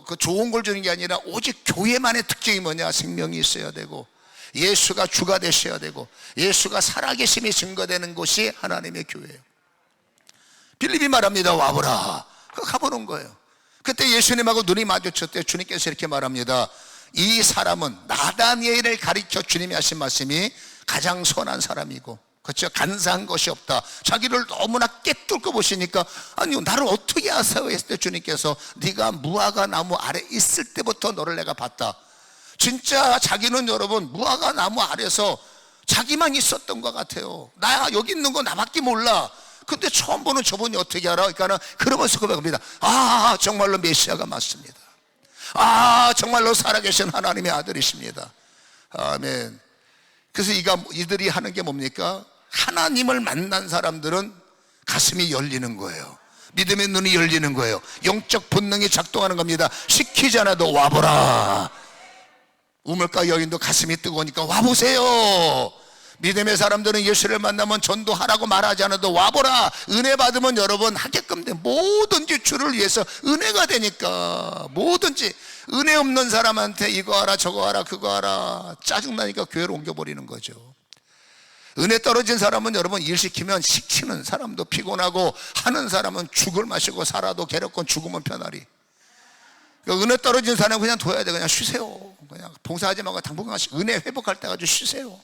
그 좋은 걸 주는 게 아니라 오직 교회만의 특징이 뭐냐? 생명이 있어야 되고, 예수가 주가 되셔야 되고, 예수가 살아계심이 증거되는 곳이 하나님의 교회예요. 빌립이 말합니다. 와보라. 가보는 거예요. 그때 예수님하고 눈이 마주쳤을 때 주님께서 이렇게 말합니다. 이 사람은, 나다니엘을 가리켜 주님이 하신 말씀이 가장 선한 사람이고, 그렇죠? 간사한 것이 없다. 자기를 너무나 깨뚫고 보시니까, 아니 나를 어떻게 아세요? 했을 때 주님께서 네가 무화과 나무 아래 있을 때부터 너를 내가 봤다. 진짜 자기는 여러분 무화과 나무 아래서 자기만 있었던 것 같아요. 나 여기 있는 거 나밖에 몰라. 근데 처음 보는 저분이 어떻게 알아? 그러니까 그러면서 고백합니다. 정말로 메시아가 맞습니다. 정말로 살아계신 하나님의 아들이십니다. 아멘. 그래서 이들이 하는 게 뭡니까? 하나님을 만난 사람들은 가슴이 열리는 거예요. 믿음의 눈이 열리는 거예요. 영적 본능이 작동하는 겁니다. 시키지 않아도 와보라. 우물가 여인도 가슴이 뜨거우니까 와보세요. 믿음의 사람들은 예수를 만나면 전도하라고 말하지 않아도 와보라. 은혜 받으면 여러분 하게끔 돼. 뭐든지 주를 위해서 은혜가 되니까. 뭐든지. 은혜 없는 사람한테 이거 하라 저거 하라 그거 하라 짜증나니까 교회로 옮겨버리는 거죠. 은혜 떨어진 사람은 여러분 일 시키면 시키는 사람도 피곤하고, 하는 사람은 죽을 마시고 살아도 괴롭건 죽으면 편하리. 그러니까 은혜 떨어진 사람은 그냥 둬야 돼. 그냥 쉬세요. 그냥 봉사하지 말고 당분간 은혜 회복할 때까지 쉬세요.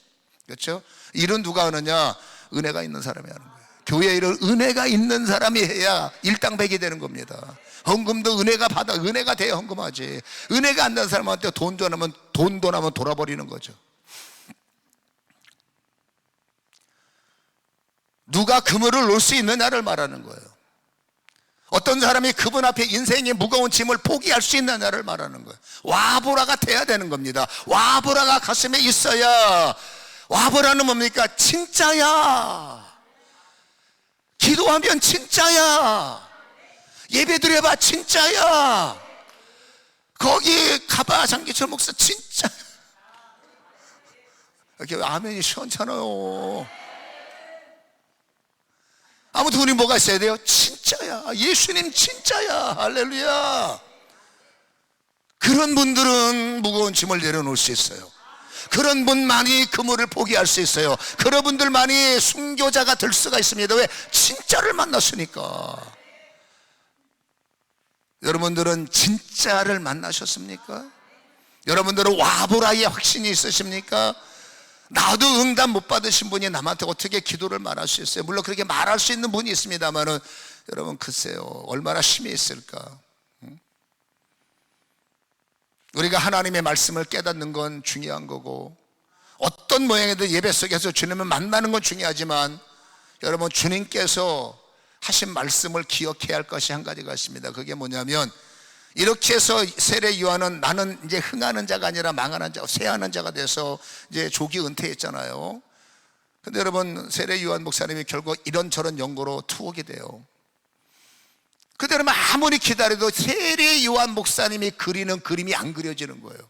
그렇죠? 일은 누가 하느냐? 은혜가 있는 사람이 하는 거예요. 교회 일을 은혜가 있는 사람이 해야 일당백이 되는 겁니다. 헌금도 은혜가 돼야 헌금하지. 은혜가 안 되는 사람한테 돈도 나면 돌아버리는 거죠. 누가 그물을 놓을 수 있느냐를 말하는 거예요. 어떤 사람이 그분 앞에 인생의 무거운 짐을 포기할 수 있느냐를 말하는 거예요. 와보라가 돼야 되는 겁니다. 와보라가 가슴에 있어야. 와보라는 뭡니까? 진짜야. 기도하면 진짜야. 예배드려봐 진짜야. 거기 가봐 장기철 목사 진짜. 이렇게 아멘이 시원찮아요. 아무튼 우리 뭐가 있어야 돼요? 진짜야. 예수님 진짜야. 할렐루야. 그런 분들은 무거운 짐을 내려놓을 수 있어요. 그런 분만이 그물을 포기할 수 있어요. 그런 분들만이 순교자가 될 수가 있습니다. 왜? 진짜를 만났으니까. 여러분들은 진짜를 만나셨습니까? 여러분들은 와보라의 확신이 있으십니까? 나도 응답 못 받으신 분이 남한테 어떻게 기도를 말할 수 있어요? 물론 그렇게 말할 수 있는 분이 있습니다만은, 여러분 글쎄요, 얼마나 힘이 있을까? 우리가 하나님의 말씀을 깨닫는 건 중요한 거고, 어떤 모양이든 예배 속에서 주님을 만나는 건 중요하지만, 여러분 주님께서 하신 말씀을 기억해야 할 것이 한 가지가 있습니다. 그게 뭐냐면, 이렇게 해서 세례 요한은 나는 이제 흥하는 자가 아니라 망하는 자, 쇠하는 자가 돼서 이제 조기 은퇴했잖아요. 근데 여러분, 세례 요한 목사님이 결국 이런저런 연고로 투옥이 돼요. 근데 여러분, 아무리 기다려도 세례 요한 목사님이 그리는 그림이 안 그려지는 거예요.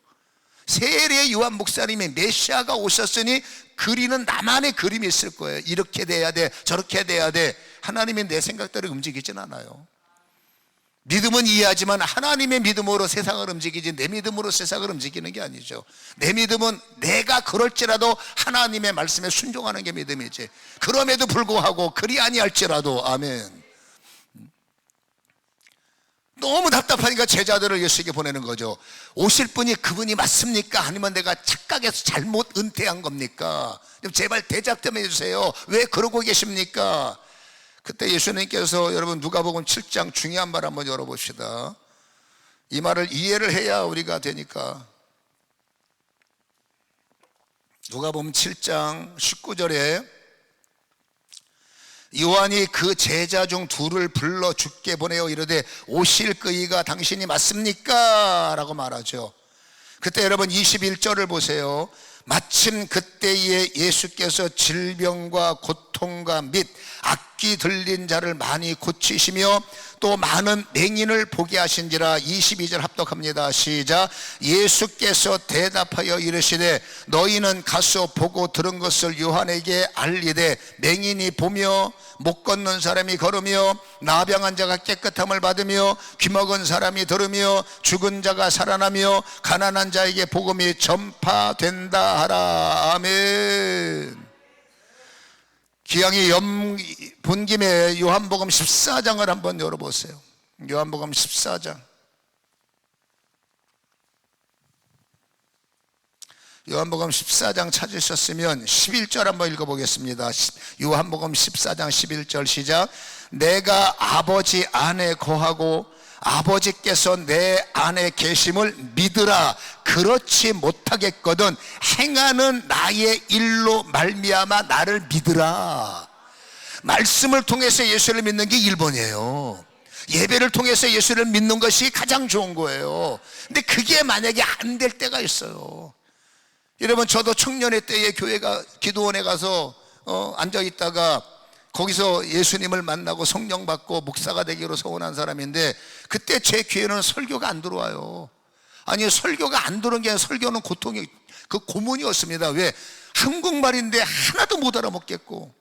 세례 요한 목사님이 메시아가 오셨으니 그리는 나만의 그림이 있을 거예요. 이렇게 돼야 돼, 저렇게 돼야 돼. 하나님이 내 생각대로 움직이진 않아요. 믿음은 이해하지만 하나님의 믿음으로 세상을 움직이지 내 믿음으로 세상을 움직이는 게 아니죠. 내 믿음은 내가 그럴지라도 하나님의 말씀에 순종하는 게 믿음이지. 그럼에도 불구하고 그리 아니할지라도, 아멘. 너무 답답하니까 제자들을 예수에게 보내는 거죠. 오실 분이 그분이 맞습니까? 아니면 내가 착각해서 잘못 은퇴한 겁니까? 좀 제발 대답 좀 해주세요. 왜 그러고 계십니까? 그때 예수님께서, 여러분 누가복음 7장 중요한 말 한번 열어봅시다. 이 말을 이해를 해야 우리가 되니까. 누가복음 7장 19절에 요한이 그 제자 중 둘을 불러 주께 보내어 이르되 오실 그이가 당신이 맞습니까? 라고 말하죠. 그때 여러분 21절을 보세요. 마침 그때에 예수께서 질병과 고통과 및 악기 들린 자를 많이 고치시며 또 많은 맹인을 보게 하신지라. 22절 합독합니다. 시작. 예수께서 대답하여 이르시되 너희는 가서 보고 들은 것을 요한에게 알리되 맹인이 보며 못 걷는 사람이 걸으며 나병한 자가 깨끗함을 받으며 귀먹은 사람이 들으며 죽은 자가 살아나며 가난한 자에게 복음이 전파된다 하라. 아멘. 기왕이 본 김에 요한복음 14장을 한번 열어보세요. 요한복음 14장. 요한복음 14장 찾으셨으면 11절 한번 읽어보겠습니다. 요한복음 14장 11절 시작. 내가 아버지 안에 거하고 아버지께서 내 안에 계심을 믿으라. 그렇지 못하겠거든 행하는 나의 일로 말미암아 나를 믿으라. 말씀을 통해서 예수를 믿는 게 1번이에요. 예배를 통해서 예수를 믿는 것이 가장 좋은 거예요. 근데 그게 만약에 안 될 때가 있어요. 여러분, 저도 청년의 때에 교회가 기도원에 가서 앉아있다가 거기서 예수님을 만나고 성령 받고 목사가 되기로 소원한 사람인데, 그때 제 귀에는 설교가 안 들어와요. 아니, 설교가 안 들어온 게 아니라 설교는 고통이, 그 고문이었습니다. 왜? 한국말인데 하나도 못 알아먹겠고,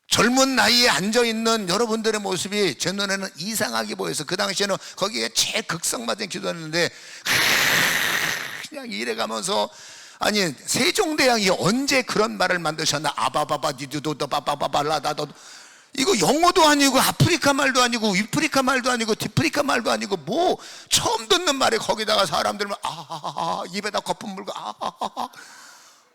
젊은 나이에 앉아있는 여러분들의 모습이 제 눈에는 이상하게 보여서 그 당시에는 거기에 제일 극성맞은 기도했는데 그냥 이래가면서, 아니 세종대왕이 언제 그런 말을 만드셨나? 아바바바 니두도도 바바바발라다도. 이거 영어도 아니고 아프리카 말도 아니고 위프리카 말도 아니고 디프리카 말도 아니고 뭐 처음 듣는 말에 거기다가 사람들은 아하하 입에다 거품 물고 아하하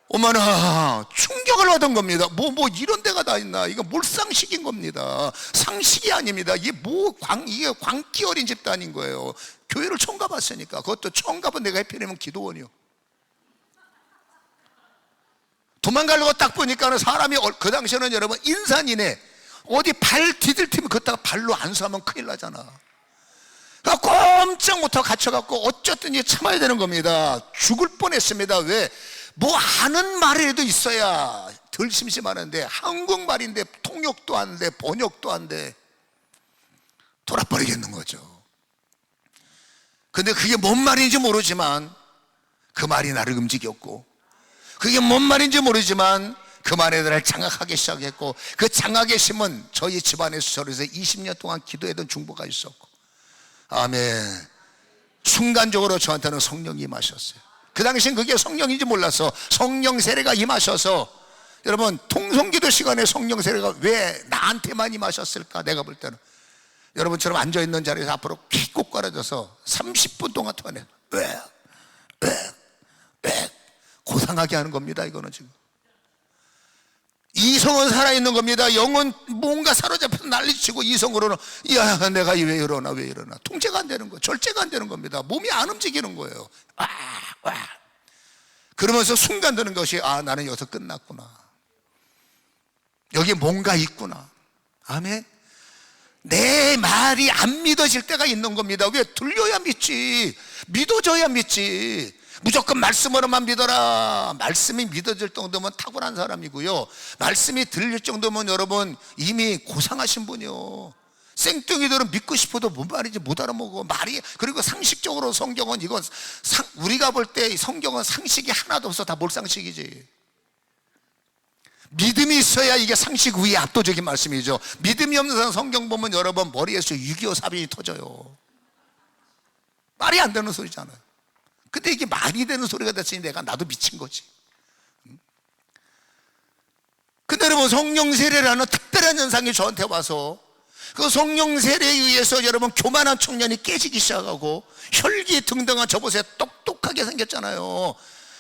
어머나 충격을 얻은 겁니다. 뭐 이런 데가 다 있나? 이거 몰상식인 겁니다. 상식이 아닙니다. 이게 이게 광기 어린 집단인 거예요. 교회를 처음 가봤으니까. 그것도 처음 가본 내가 해피하면 기도원이요. 도망가려고 딱 보니까는 사람이 그 당시에는 여러분 인산이네. 어디 발 디딜티면 그따가 발로 안수하면 큰일 나잖아. 그러니까 꼼짝 못하고 갇혀갖고 어쨌든 참아야 되는 겁니다. 죽을 뻔했습니다. 왜? 뭐 아는 말이라도 있어야 덜 심심하는데 한국말인데 통역도 안 돼, 번역도 안 돼. 돌아버리겠는 거죠. 근데 그게 뭔 말인지 모르지만 그 말이 나를 움직였고, 그게 뭔 말인지 모르지만 그 말에 나를 장악하기 시작했고, 그 장악의 힘은 저희 집안에서 저에서 20년 동안 기도했던 중보가 있었고, 아멘. 순간적으로 저한테는 성령이 임하셨어요. 그 당시엔 그게 성령인지 몰라서 성령 세례가 임하셔서, 여러분 통성기도 시간에 성령 세례가 왜 나한테만 임하셨을까? 내가 볼 때는 여러분처럼 앉아있는 자리에서 앞으로 킥 꼬꾸라져서 30분 동안 토하네. 왜 고상하게 하는 겁니다. 이거는 지금 이성은 살아있는 겁니다. 영은 뭔가 사로잡혀서 난리치고, 이성으로는 야 내가 왜 이러나 통제가 안 되는 거예요. 절제가 안 되는 겁니다. 몸이 안 움직이는 거예요. 그러면서 순간 드는 것이, 나는 여기서 끝났구나, 여기 뭔가 있구나. 아멘. 내 말이 안 믿어질 때가 있는 겁니다. 왜? 들려야 믿지, 믿어져야 믿지. 무조건 말씀으로만 믿어라. 말씀이 믿어질 정도면 탁월한 사람이고요, 말씀이 들릴 정도면 여러분 이미 고상하신 분이요. 생뚱이들은 믿고 싶어도 뭔 말인지 못 알아먹어. 말이, 그리고 상식적으로 성경은 이건 우리가 볼 때 성경은 상식이 하나도 없어. 다 몰상식이지. 믿음이 있어야 이게 상식 위에 압도적인 말씀이죠. 믿음이 없는 사람 성경 보면 여러분 머리에서 6.25 사변이 터져요. 말이 안 되는 소리잖아요. 근데 이게 말이 되는 소리가 됐으니 나도 미친 거지. 근데 여러분 성령 세례라는 특별한 현상이 저한테 와서, 그 성령 세례에 의해서 여러분 교만한 청년이 깨지기 시작하고, 혈기등등한 저보세요. 똑똑하게 생겼잖아요.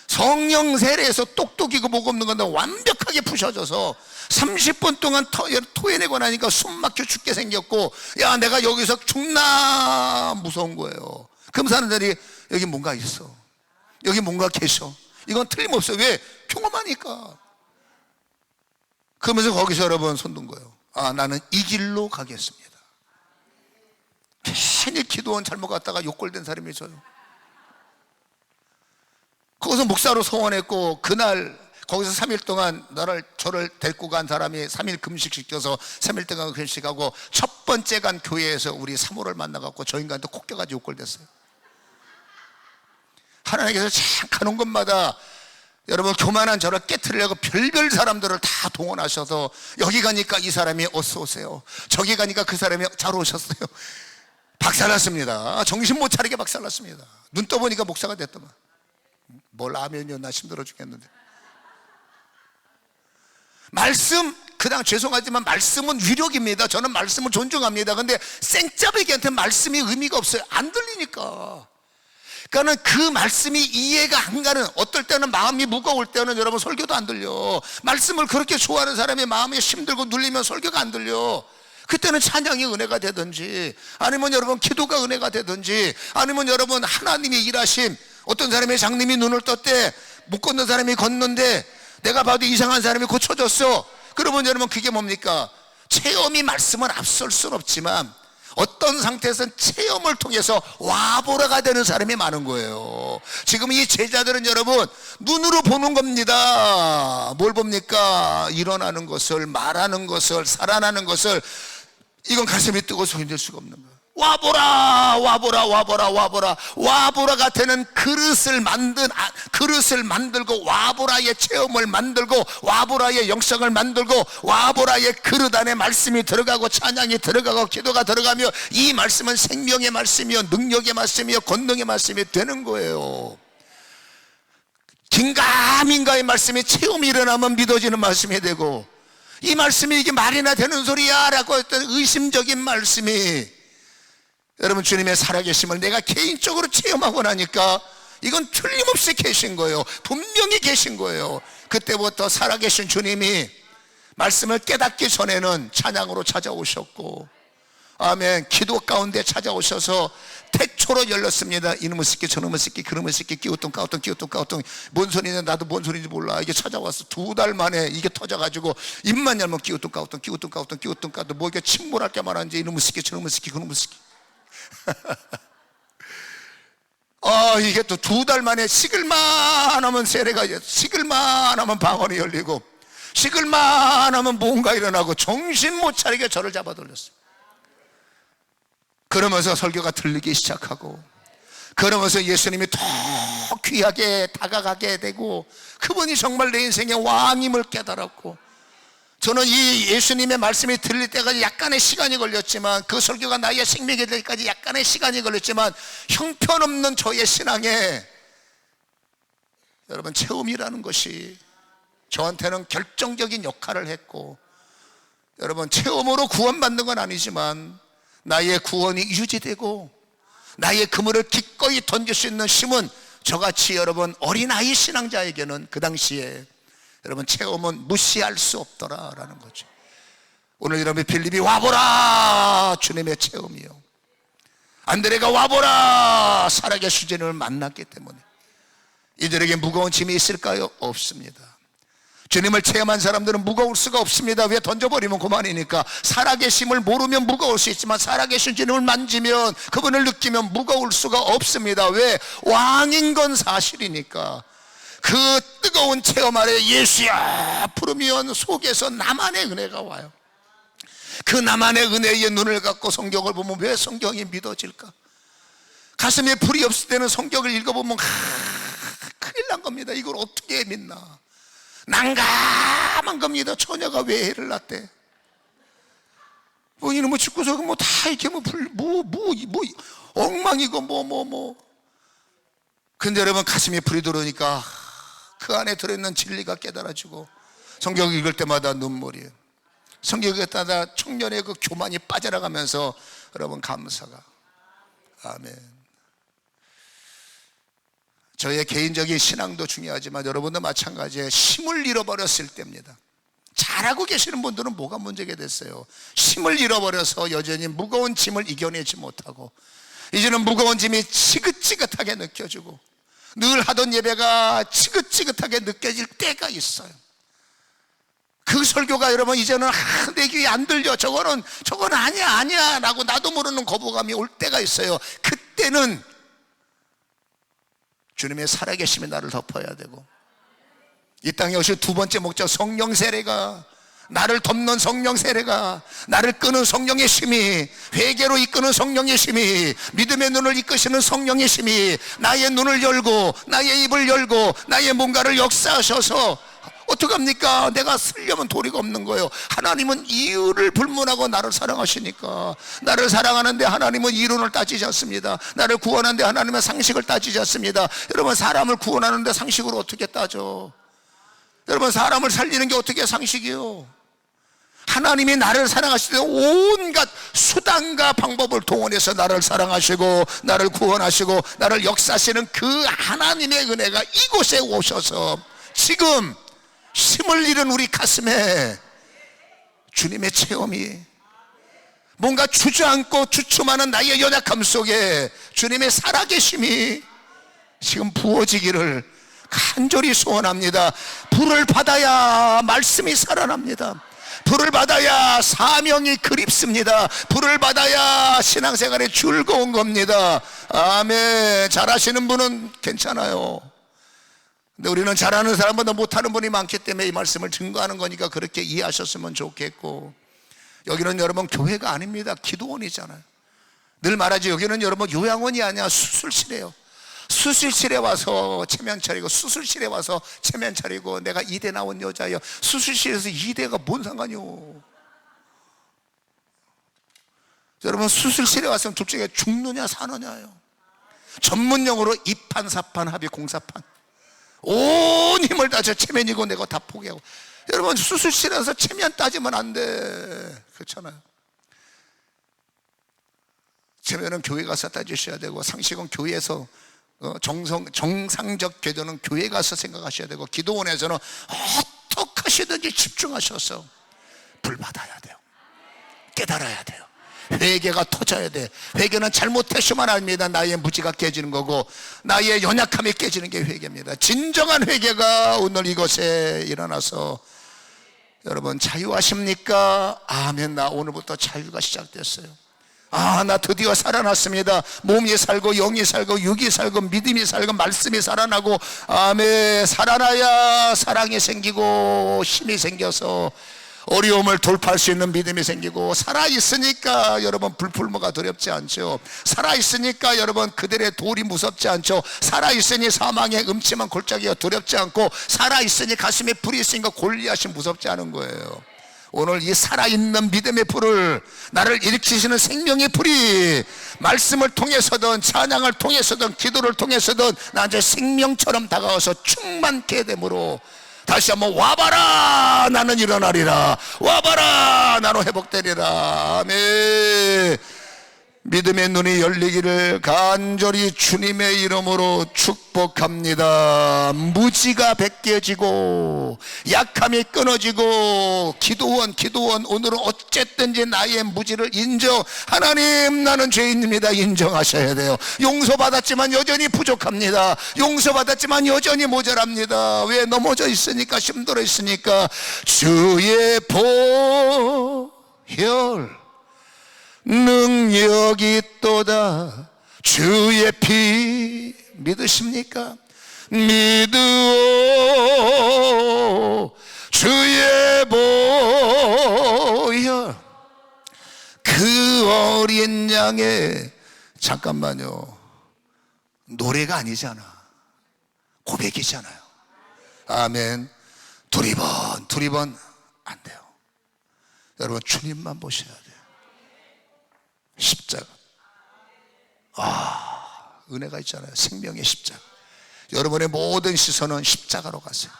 성령 세례에서 똑똑이고 목 없는 건데 완벽하게 부셔져서 30분 동안 토해내고 나니까 숨 막혀 죽게 생겼고, 야 내가 여기서 죽나 무서운 거예요. 그럼 사람들이 여기 뭔가 있어, 여기 뭔가 계셔, 이건 틀림없어요. 왜? 경험하니까. 그러면서 거기서 여러분 손든 거예요. 나는 이 길로 가겠습니다. 괜히 기도원 잘못 갔다가 욕골된 사람이 저요. 거기서 목사로 소원했고, 그날 거기서 3일 동안 저를 데리고 간 사람이 3일 금식시켜서 3일 동안 금식하고, 첫 번째 간 교회에서 우리 사모를 만나갖고 저 인간한테 콕 껴가지고 욕골됐어요. 하나님께서 참 가는 곳마다 여러분 교만한 저를 깨트리려고 별별 사람들을 다 동원하셔서, 여기 가니까 이 사람이 어서 오세요, 저기 가니까 그 사람이 잘 오셨어요. 박살났습니다. 정신 못 차리게 박살났습니다. 눈 떠보니까 목사가 됐더만. 뭘 아멘이었나 힘들어 죽겠는데. 말씀, 그냥 죄송하지만 말씀은 위력입니다. 저는 말씀을 존중합니다. 근데 생짜배기한테 말씀이 의미가 없어요. 안 들리니까. 그러니까 그 말씀이 이해가 안 가는, 어떨 때는 마음이 무거울 때는 여러분 설교도 안 들려. 말씀을 그렇게 좋아하는 사람이 마음이 힘들고 눌리면 설교가 안 들려. 그때는 찬양이 은혜가 되든지, 아니면 여러분 기도가 은혜가 되든지, 아니면 여러분 하나님의 일하심, 어떤 사람의 장님이 눈을 떴대, 못 걷는 사람이 걷는데 내가 봐도 이상한 사람이 고쳐졌어. 그러면 여러분 그게 뭡니까? 체험이 말씀을 앞설 수는 없지만 어떤 상태에서는 체험을 통해서 와보라가 되는 사람이 많은 거예요. 지금 이 제자들은 여러분 눈으로 보는 겁니다. 뭘 봅니까? 일어나는 것을, 말하는 것을, 살아나는 것을. 이건 가슴이 뜨고 소리낼 수가 없는 거예요. 와보라, 와보라, 와보라, 와보라. 와보라가 되는 그릇을 만들고, 와보라의 체험을 만들고, 와보라의 영성을 만들고, 와보라의 그릇 안에 말씀이 들어가고, 찬양이 들어가고, 기도가 들어가며, 이 말씀은 생명의 말씀이요, 능력의 말씀이요, 권능의 말씀이 되는 거예요. 긴가민가의 말씀이 체험이 일어나면 믿어지는 말씀이 되고, 이 말씀이 이게 말이나 되는 소리야 라고 했던 의심적인 말씀이 여러분 주님의 살아계심을 내가 개인적으로 체험하고 나니까 이건 틀림없이 계신 거예요. 분명히 계신 거예요. 그때부터 살아계신 주님이 말씀을 깨닫기 전에는 찬양으로 찾아오셨고, 아멘, 기도 가운데 찾아오셔서 태초로 열렸습니다. 이놈의 새끼 저놈의 새끼 그놈의 새끼 끼우뚱 까우뚱 끼우뚱 까우뚱, 뭔 소리냐 나도 뭔 소리인지 몰라. 이게 찾아와서 2달 만에 이게 터져가지고 입만 열면 끼우뚱 까우뚱 끼우뚱 까우뚱 끼우뚱 까우뚱, 뭐 이게 침몰할 게 많은지 이놈의 새끼 저놈의 새끼 그놈의 새끼. 이게 또 2달 만에 식을만 하면 세례가, 식을만 하면 방언이 열리고, 식을만 하면 뭔가 일어나고, 정신 못 차리게 저를 잡아 돌렸어요. 그러면서 설교가 들리기 시작하고, 그러면서 예수님이 더 귀하게 다가가게 되고, 그분이 정말 내 인생의 왕임을 깨달았고, 저는 이 예수님의 말씀이 들릴 때까지 약간의 시간이 걸렸지만, 그 설교가 나의 생명이 될 때까지 약간의 시간이 걸렸지만, 형편없는 저의 신앙에 여러분 체험이라는 것이 저한테는 결정적인 역할을 했고, 여러분 체험으로 구원받는 건 아니지만 나의 구원이 유지되고 나의 그물을 기꺼이 던질 수 있는 힘은 저같이 여러분 어린아이 신앙자에게는 그 당시에 여러분 체험은 무시할 수 없더라라는 거죠. 오늘 여러분 빌립이 와보라 주님의 체험이요, 안드레가 와보라 살아계신 주님을 만났기 때문에 이들에게 무거운 짐이 있을까요? 없습니다. 주님을 체험한 사람들은 무거울 수가 없습니다. 왜? 던져버리면 그만이니까. 살아계심을 모르면 무거울 수 있지만 살아계신 주님을 만지면, 그분을 느끼면 무거울 수가 없습니다. 왜? 왕인 건 사실이니까. 그 뜨거운 체험 아래 예수야 부르면 속에서 나만의 은혜가 와요. 그 나만의 은혜의 눈을 갖고 성경을 보면 왜 성경이 믿어질까? 가슴에 불이 없을 때는 성경을 읽어보면 큰일 난 겁니다. 이걸 어떻게 믿나? 난감한 겁니다. 처녀가 왜 해를 낳대? 뭐 이놈의 집구석은 뭐 다 이렇게 엉망이고 근데 여러분 가슴에 불이 들어오니까 그 안에 들어있는 진리가 깨달아지고 성경 읽을 때마다 눈물이에요. 성경 읽을 때마다 청년의 그 교만이 빠져나가면서 여러분 감사가. 아멘. 저의 개인적인 신앙도 중요하지만 여러분도 마찬가지에 힘을 잃어버렸을 때입니다. 잘하고 계시는 분들은 뭐가 문제가 됐어요? 힘을 잃어버려서 여전히 무거운 짐을 이겨내지 못하고 이제는 무거운 짐이 지긋지긋하게 느껴지고 늘 하던 예배가 지긋지긋하게 느껴질 때가 있어요. 그 설교가 여러분 이제는 내 귀에 안 들려, 저거는 아니야 라고 나도 모르는 거부감이 올 때가 있어요. 그때는 주님의 살아계심이 나를 덮어야 되고, 이 땅에 오실 두 번째 목적, 성령 세례가, 나를 덮는 성령 세례가, 나를 끄는 성령의 힘이, 회개로 이끄는 성령의 힘이, 믿음의 눈을 이끄시는 성령의 힘이 나의 눈을 열고 나의 입을 열고 나의 뭔가를 역사하셔서 어떡합니까? 내가 쓰려면 도리가 없는 거예요. 하나님은 이유를 불문하고 나를 사랑하시니까. 나를 사랑하는데 하나님은 이론을 따지지 않습니다. 나를 구원하는데 하나님은 상식을 따지지 않습니다. 여러분 사람을 구원하는데 상식으로 어떻게 따져? 여러분 사람을 살리는 게 어떻게 상식이요? 하나님이 나를 사랑하실 때 온갖 수단과 방법을 동원해서 나를 사랑하시고 나를 구원하시고 나를 역사하시는 그 하나님의 은혜가 이곳에 오셔서 지금 힘을 잃은 우리 가슴에 주님의 체험이, 뭔가 주저앉고 주춤하는 나의 연약함 속에 주님의 살아계심이 지금 부어지기를 간절히 소원합니다. 불을 받아야 말씀이 살아납니다. 불을 받아야 사명이 그립습니다. 불을 받아야 신앙생활이 즐거운 겁니다. 아멘. 잘하시는 분은 괜찮아요. 근데 우리는 잘하는 사람보다 못하는 분이 많기 때문에 이 말씀을 증거하는 거니까 그렇게 이해하셨으면 좋겠고, 여기는 여러분 교회가 아닙니다. 기도원이잖아요. 늘 말하지, 여기는 여러분 요양원이 아니야. 수술실이에요. 수술실에 와서 체면 차리고, 수술실에 와서 체면 차리고, 내가 이대 나온 여자예요. 수술실에서 이대가 뭔 상관이요? 여러분 수술실에 왔으면 둘 중에 죽느냐 사느냐예요. 전문용어로 이판사판 합의 공사판, 온 힘을 다져 체면이고 내가 다 포기하고. 여러분 수술실에서 체면 따지면 안 돼. 그렇잖아요. 체면은 교회 가서 따지셔야 되고, 상식은 교회에서, 정상적 기도는 교회 가서 생각하셔야 되고, 기도원에서는 어떻게 하시든지 집중하셔서 불 받아야 돼요. 깨달아야 돼요. 회개가 터져야 돼. 회개는 잘못했으면 합니다. 나의 무지가 깨지는 거고 나의 연약함이 깨지는 게 회개입니다. 진정한 회개가 오늘 이곳에 일어나서 여러분 자유하십니까? 아멘. 나 오늘부터 자유가 시작됐어요. 나 드디어 살아났습니다. 몸이 살고 영이 살고 육이 살고 믿음이 살고 말씀이 살아나고, 아멘. 살아나야 사랑이 생기고 힘이 생겨서 어려움을 돌파할 수 있는 믿음이 생기고, 살아있으니까 여러분 불풀모가 두렵지 않죠. 살아있으니까 여러분 그들의 돌이 무섭지 않죠. 살아있으니 사망의 음침한 골짜기가 두렵지 않고, 살아있으니 가슴에 불이 있으니까 골리앗이 무섭지 않은 거예요. 오늘 이 살아있는 믿음의 불을, 나를 일으키시는 생명의 불이 말씀을 통해서든 찬양을 통해서든 기도를 통해서든 나한테 생명처럼 다가와서 충만케 되므로 다시 한번 와봐라 나는 일어나리라, 와봐라 나는 회복되리라. 아멘. 믿음의 눈이 열리기를 간절히 주님의 이름으로 축복합니다. 무지가 벗겨지고 약함이 끊어지고, 기도원 오늘은 어쨌든지 나의 무지를 인정, 하나님 나는 죄인입니다 인정하셔야 돼요. 용서받았지만 여전히 부족합니다. 용서받았지만 여전히 모자랍니다. 왜? 넘어져 있으니까, 힘들어 있으니까. 주의 보혈 능력이 있도다. 주의 피 믿으십니까? 믿으오. 주의 보혈 그 어린 양의, 잠깐만요, 노래가 아니잖아, 고백이잖아요. 아멘. 두리번 안 돼요. 여러분 주님만 보셔야 돼요. 십자가, 은혜가 있잖아요. 생명의 십자가. 여러분의 모든 시선은 십자가로 가세요.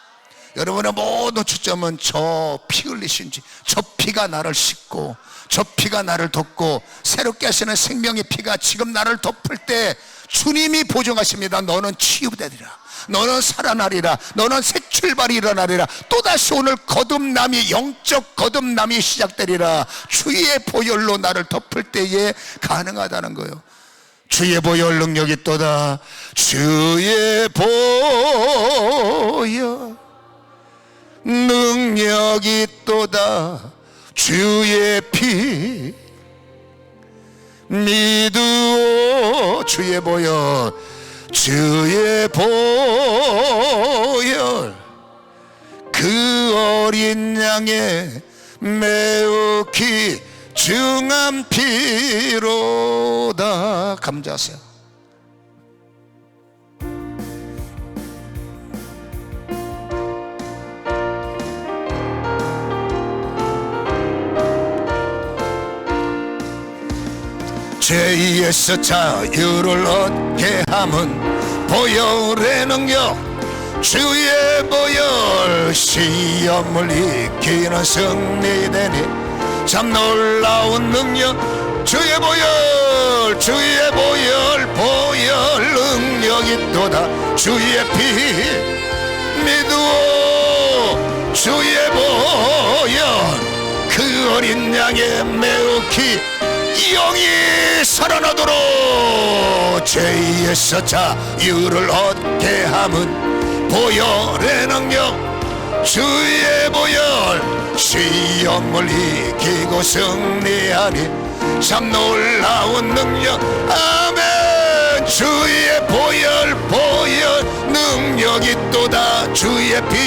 여러분의 모든 초점은 저 피 흘리신 저 피가 나를 씻고, 저 피가 나를 덮고, 새롭게 하시는 생명의 피가 지금 나를 덮을 때 주님이 보증하십니다. 너는 치유되리라, 너는 살아나리라, 너는 새 출발이 일어나리라. 또다시 오늘 거듭남이, 영적 거듭남이 시작되리라. 주의 보혈로 나를 덮을 때에 가능하다는 거예요. 주의 보혈 능력이 있도다. 주의 보혈 능력이 있도다. 주의 피 믿으오. 주의 보혈, 주의 보혈 그 어린 양의 매우 귀중한 피로다. 감사하세요. 죄에서 자유를 얻게 함은 보혈의 능력, 주의 보혈 시험을 이기는 승리되니 참 놀라운 능력. 주의 보혈, 주의 보혈, 보혈 능력 있도다. 주의 피 믿으오. 주의 보혈 그 어린 양의 매우 영이 살아나도록 죄에서 자유를 얻게 함은 보혈의 능력. 주의 보혈 시험을 이기고 승리하니 참 놀라운 능력. 아멘. 주의 보혈, 보혈 능력 있도다. 주의 피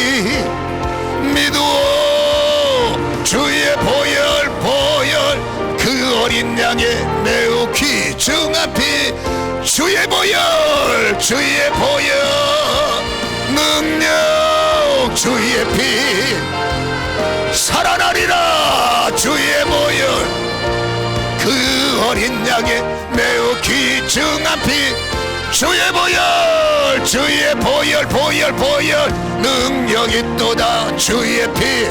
믿으오. 주의 보혈, 보혈 그 어린 양의 매우 귀중한 피. 주의 보혈, 주의 보혈 능력. 주의 피 살아나리라. 주의 보혈 그 어린 양의 매우 귀중한 피. 주의 보혈, 주의 보혈, 보혈 능력 있도다. 주의 피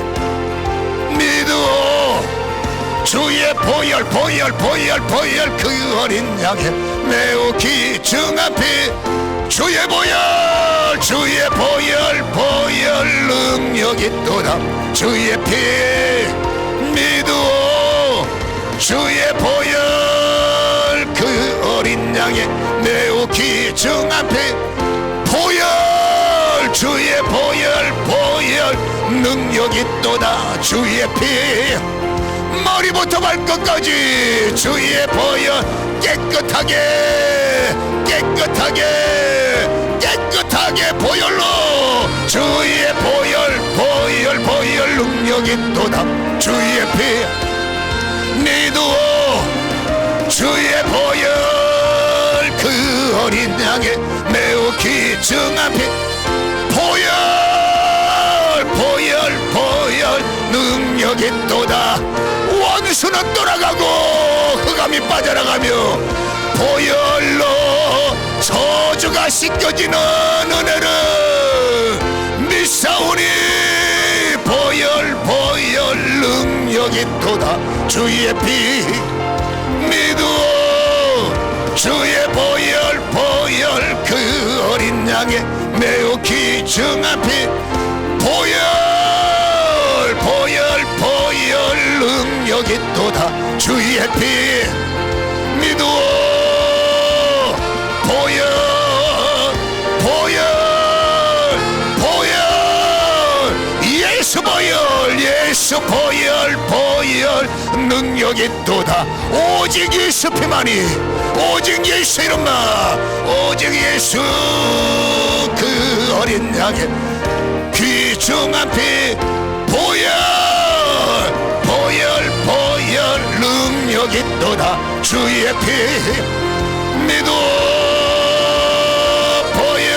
믿으오. 주의 보혈, 보혈 그 어린 양의 매우 귀중한 피. 주의 보혈, 주의 보혈 능력 있도다. 주의 피 믿으오. 주의 보혈 그 어린 양의 매우 귀중한 피. 보혈, 주의 보혈 능력 있도다. 주의 피 머리부터 발끝까지 주의 보혈 깨끗하게 보혈로. 주의 보혈 능력 있도다. 주의 피 믿으오. 주의 보혈 그 어린 양의 매우 귀중한 피. 보혈 능력 능력이 또다. 원수는 돌아가고 흑암이 빠져나가며 보혈로 저주가 씻겨지는 은혜를 믿사오니 보혈 능력이 또다. 주의 피 믿어 주의 보혈 그 어린 양의 매우 귀중한 피 보혈 능력이 또다. 주의 피 믿어 보혈 예수 보혈 능력이 또다. 오직 예수 피만이 오직 예수 이름만 오직 예수 그 어린 양의 귀중한 피 보혈 능력이 또다. 주의 피 믿어 보혈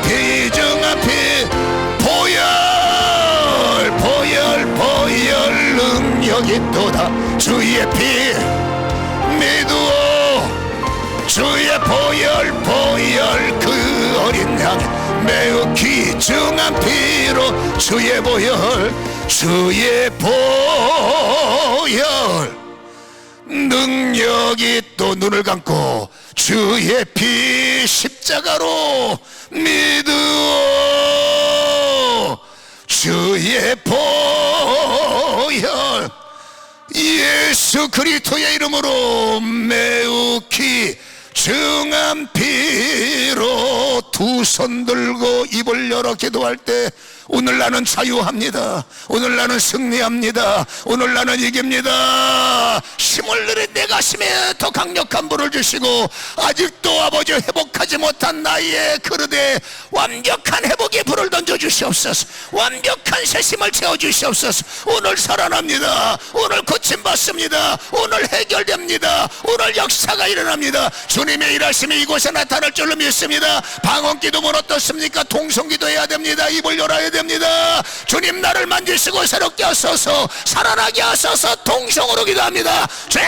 귀중한 피 보혈 능력이 또다. 주의 피 믿어 주의 보혈 그 어린 양 매우 귀중한 피로 주의 보혈 능력이 또 눈을 감고 주의 피 십자가로 믿어 주의 보혈 예수 그리스도의 이름으로 매우 귀중한 피로 두 손 들고 입을 열어 기도할 때 오늘 나는 자유합니다. 오늘 나는 승리합니다. 오늘 나는 이깁니다. 힘을 내린 내 가슴에 더 강력한 불을 주시고 아직도 아버지 회복하지 못한 나의 그릇에 완벽한 회복의 불을 던져 주시옵소서. 완벽한 새 힘을 채워 주시옵소서. 오늘 살아납니다. 오늘 고침받습니다. 오늘 해결됩니다. 오늘 역사가 일어납니다. 주님의 일하심이 이곳에 나타날 줄로 믿습니다. 방언기도는 어떻습니까? 통성기도 해야 됩니다. 입을 열어야 됩니다. 주님 나를 만지시고 새롭게 하소서. 살아나게 하소서. 통성으로 기도합니다. 주여